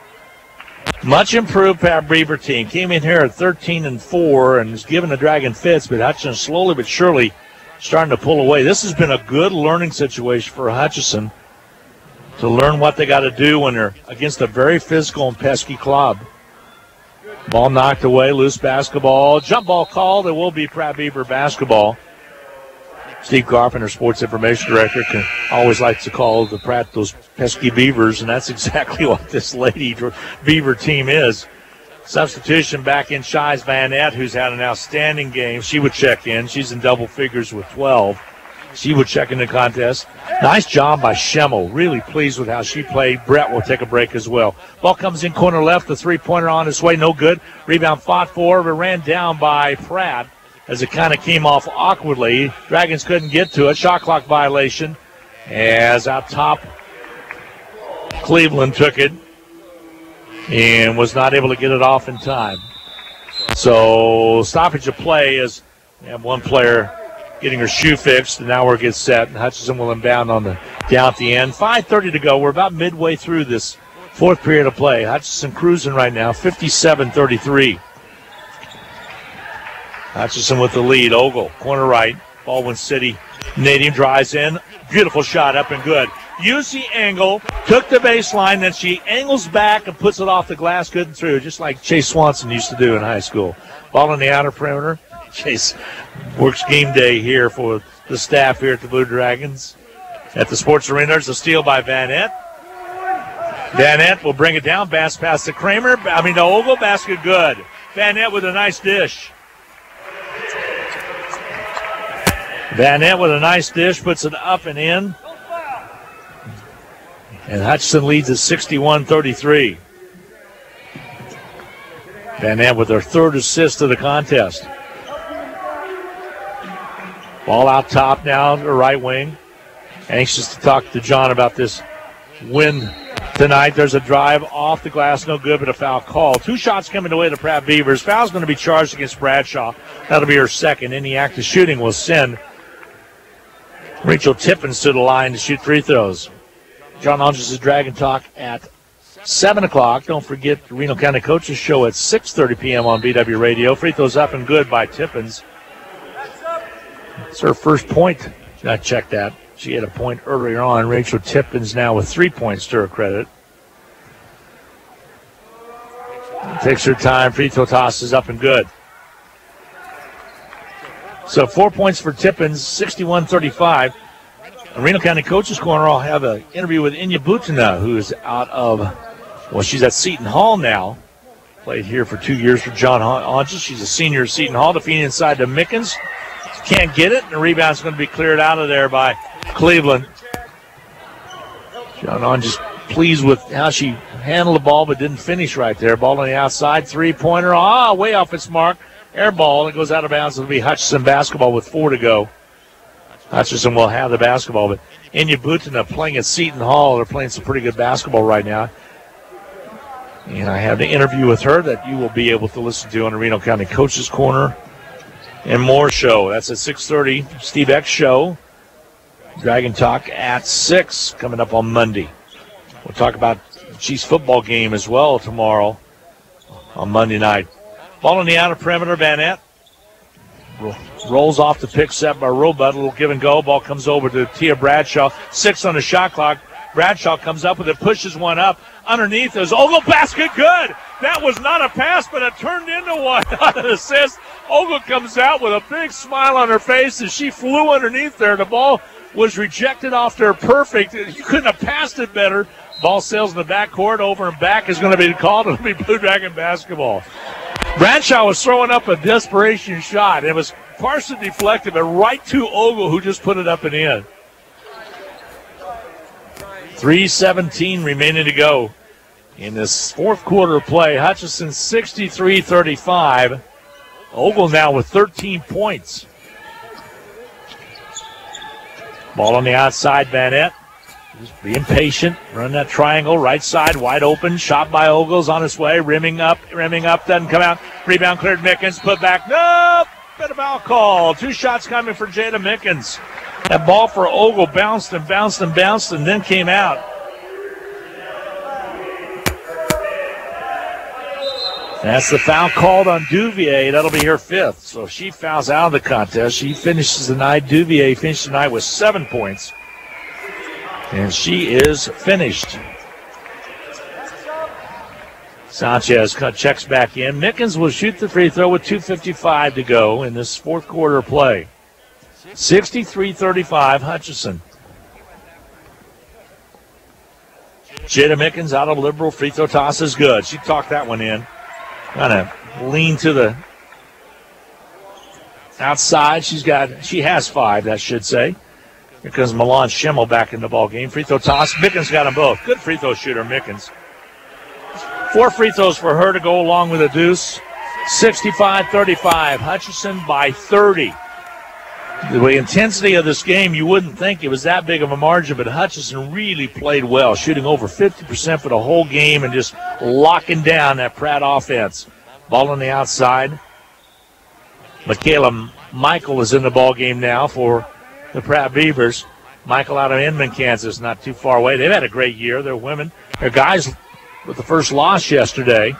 Much improved Pratt Beaver team. Came in here at 13-4 and is giving the Dragon fits, but Hutchinson slowly but surely starting to pull away. This has been a good learning situation for Hutchinson to learn what they got to do when they're against a very physical and pesky club. Ball knocked away, loose basketball. Jump ball called. It will be Pratt Beaver basketball. Steve Carpenter, sports information director, can always likes to call the Pratt those pesky Beavers, and that's exactly what this Lady Beaver team is. Substitution back in Shies Vanette, who's had an outstanding game. She would check in. She's in double figures with 12. She would check in the contest. Nice job by Schemmel. Really pleased with how she played. Brett will take a break as well. Ball comes in corner left. The three-pointer on its way. No good. Rebound fought for, but ran down by Pratt as it kind of came off awkwardly. Dragons couldn't get to it. Shot clock violation. As out top, Cleveland took it and was not able to get it off in time. So stoppage of play as we have one player getting her shoe fixed, and now we're get set. And Hutchinson will inbound on the down at the end. 5:30 to go. We're about midway through this 4th period of play. Hutchinson cruising right now, 57-33. Hutchinson with the lead. Ogle, corner right. Baldwin City native drives in. Beautiful shot up and good. Yusi Engel took the baseline, then she angles back and puts it off the glass good and through, just like Chase Swanson used to do in high school. Ball on the outer perimeter. Chase works game day here for the staff here at the Blue Dragons. At the Sports Arena, there's a steal by Vanette. Vanette will bring it down. Pass to Kramer. To Ogle. Basket good. Vanette with a nice dish. Vanette with a nice dish, puts it up and in. And Hutchinson leads at 61-33. Vanette with her 3rd assist of the contest. Ball out top now to the right wing. Anxious to talk to John about this win tonight. There's a drive off the glass, no good, but a foul call. 2 shots coming away to Pratt Beavers. Foul's going to be charged against Bradshaw. That'll be her second. Any active shooting will send Rachel Tippins to the line to shoot free throws. John Hodges' Dragon Talk at 7 o'clock. Don't forget the Reno County Coaches Show at 6:30 p.m. on BW Radio. Free throws up and good by Tippins. It's her first point. I checked that. She had a point earlier on. Rachel Tippins now with 3 points to her credit. Takes her time. Free throw toss is up and good. So 4 points for Tippins, 61-35. Reno County Coaches Corner, I'll have an interview with Inya Butana, who is out of, she's at Seton Hall now. Played here for 2 years for John Hodges. She's a senior at Seton Hall, defeating inside to Mickens. Can't get it, and the rebound's going to be cleared out of there by Cleveland. John Hodges pleased with how she handled the ball, but didn't finish right there. Ball on the outside, three-pointer, way off its mark. Air ball, it goes out of bounds. It'll be Hutchinson basketball with 4 to go. Hutchinson will have the basketball, but Inyabutana playing at Seton Hall. They're playing some pretty good basketball right now. And I have the interview with her that you will be able to listen to on the Reno County Coaches Corner and more show. That's at 6:30, Steve X Show. Dragon Talk at 6 coming up on Monday. We'll talk about the Chiefs football game as well tomorrow on Monday night. Ball on the outer perimeter, Van Nett. Rolls off the pick set by Roebuck. A little give and go. Ball comes over to Tia Bradshaw. 6 on the shot clock. Bradshaw comes up with it, pushes one up. Underneath is Ogle basket, good. That was not a pass, but it turned into one on an assist. Ogle comes out with a big smile on her face as she flew underneath there. The ball was rejected off there perfect. You couldn't have passed it better. Ball sails in the backcourt. Over and back is going to be called. It'll be Blue Dragon basketball. Bradshaw was throwing up a desperation shot. It was partially deflected, but right to Ogle, who just put it up and in. 3:17 remaining to go in this fourth quarter of play. Hutchinson 63-35. Ogle now with 13 points. Ball on the outside, Van Nett. Just being patient, run that triangle, right side, wide open. Shot by Ogle's on its way, rimming up, doesn't come out. Rebound cleared, Mickens, put back, nope! Bit of foul call. 2 shots coming for Jada Mickens. That ball for Ogle bounced and then came out. That's the foul called on Duvier. That'll be her 5th. So if she fouls out of the contest, she finishes the night. Duvier finished the night with 7 points. And she is finished. Sanchez checks back in. Mickens will shoot the free throw with 2:55 to go in this fourth quarter of play. 63-35 Hutchinson. Jada Mickens out of liberal. Free throw toss is good. She talked that one in. Kind of lean to the outside. She has 5, that should say. Here comes Milan Schimmel back in the ball game. Free throw toss. Mickens got them both. Good free throw shooter, Mickens. 4 free throws for her to go along with a deuce. 65-35. Hutchinson by 30. The intensity of this game, you wouldn't think it was that big of a margin, but Hutchinson really played well, shooting over 50% for the whole game and just locking down that Pratt offense. Ball on the outside. Michaela Michael is in the ball game now for the Pratt Beavers. Michael out of Inman, Kansas, not too far away. They've had a great year. They're women. They're guys with the first loss yesterday.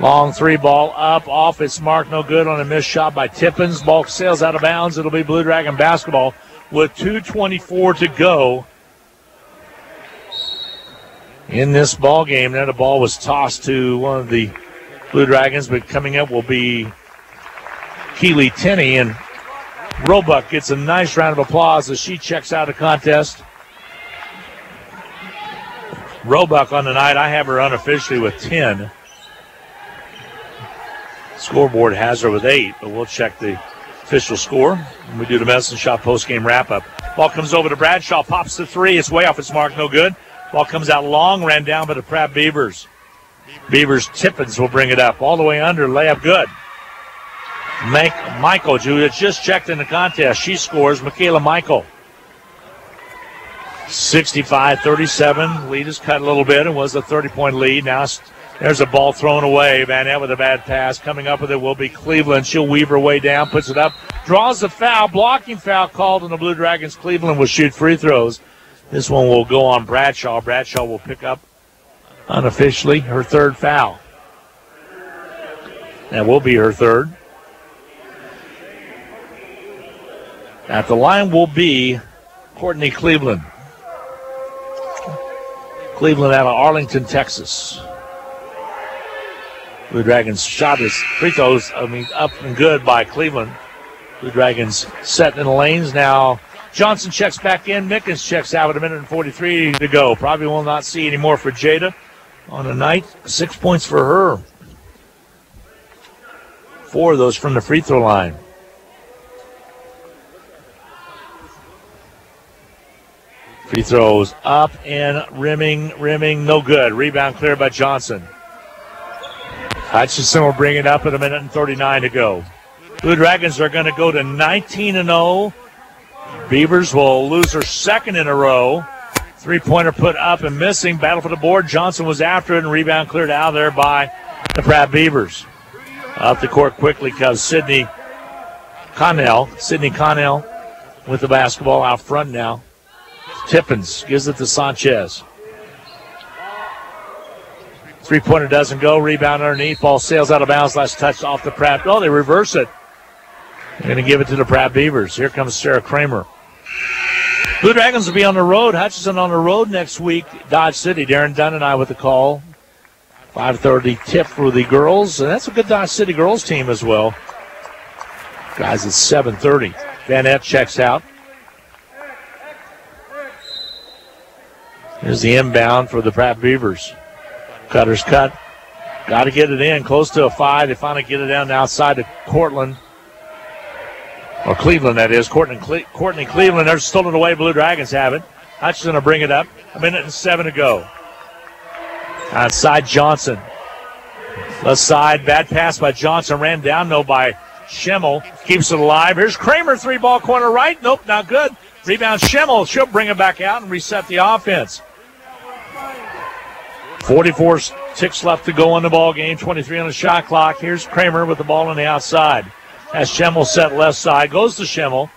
Long 3 ball up, off, it's marked, no good on a missed shot by Tippins. Ball sails out of bounds. It'll be Blue Dragon basketball with 2:24 to go in this ball game. Then the ball was tossed to one of the Blue Dragons, but coming up will be Keely Tenney, and Roebuck gets a nice round of applause as she checks out of the contest. Roebuck on the night, I have her unofficially with 10. Scoreboard has her with 8, but we'll check the official score when we do the Medicine Shop post-game wrap-up. Ball comes over to Bradshaw, pops the 3. It's way off its mark, no good. Ball comes out long, ran down by the Pratt Beavers. Beavers Tippins will bring it up. All the way under, layup good. Michael, who had just checked in the contest, she scores. Michaela Michael. 65-37. Lead is cut a little bit. It was a 30-point lead. Now there's a ball thrown away. Van Nett with a bad pass. Coming up with it will be Cleveland. She'll weave her way down, puts it up, draws the foul. Blocking foul called on the Blue Dragons. Cleveland will shoot free throws. This one will go on Bradshaw. Bradshaw will pick up unofficially her 3rd foul. That will be her 3rd. At the line will be Courtney Cleveland. Cleveland out of Arlington, Texas. Blue Dragons shot his free throws, up and good by Cleveland. Blue Dragons setting in the lanes now. Johnson checks back in. Mickens checks out with 1:43 to go. Probably will not see any more for Jada on the night. 6 points for her. 4 of those from the free throw line. Free throws up and rimming, no good. Rebound cleared by Johnson. Hutchinson will bring it up at 1:39 to go. Blue Dragons are going to go to 19-0 Beavers will lose her second in a row. Three-pointer put up and missing. Battle for the board. Johnson was after it, and rebound cleared out of there by the Pratt Beavers. Up the court quickly comes Sydney Connell. Sydney Connell with the basketball out front now. Tippins gives it to Sanchez. Three-pointer doesn't go. Rebound underneath. Ball sails out of bounds. Last touch off the Pratt. Oh, they reverse it. They're going to give it to the Pratt Beavers. Here comes Sarah Kramer. Blue Dragons will be on the road. Hutchinson on the road next week. Dodge City. Darren Dunn and I with the call. 5:30 tip for the girls. And that's a good Dodge City girls team as well. Guys, it's 7:30. Van Epp checks out. Here's the inbound for the Pratt Beavers. Cutter's cut. Got to get it in. Close to a 5. They finally get it down outside to Cortland. Or Cleveland, that is. Courtney Cleveland. They're stolen away. Blue Dragons have it. Hutchinson will bring it up. 1:07 to go. Outside Johnson. Left side. Bad pass by Johnson. Ran down, though, by Schimmel. Keeps it alive. Here's Kramer. 3-ball corner right. Nope, not good. Rebound Schimmel. She'll bring it back out and reset the offense. 44 ticks left to go in the ball game. 23 on the shot clock. Here's Kramer with the ball on the outside. As Schimmel set left side. Goes to Schimmel.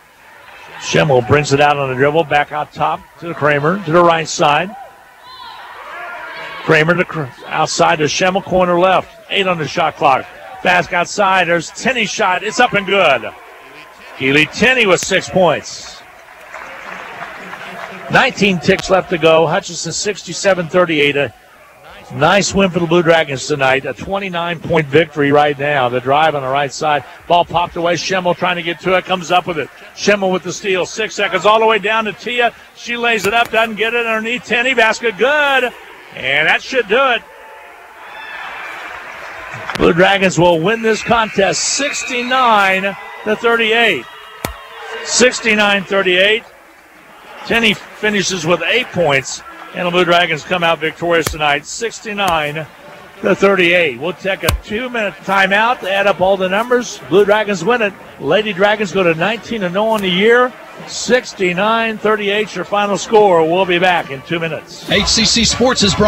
Schimmel brings it out on the dribble. Back out top to Kramer. To the right side. Kramer to outside to Schimmel. Corner left. 8 on the shot clock. Fast outside. There's Tenney's shot. It's up and good. Keely Tenney with 6 points. 19 ticks left to go. Hutchinson 67-38. A nice win for the Blue Dragons tonight. A 29-point victory right now. The drive on the right side. Ball popped away. Schimmel trying to get to it. Comes up with it. Schimmel with the steal. 6 seconds all the way down to Tia. She lays it up. Doesn't get it underneath. Tenney. Basket good. And that should do it. Blue Dragons will win this contest 69-38. 69-38. Tenney finishes with 8 points. And the Blue Dragons come out victorious tonight, 69-38. We'll take a 2-minute timeout to add up all the numbers. Blue Dragons win it. Lady Dragons go to 19-0 on the year. 69-38 your final score. We'll be back in 2 minutes.
HCC Sports is brought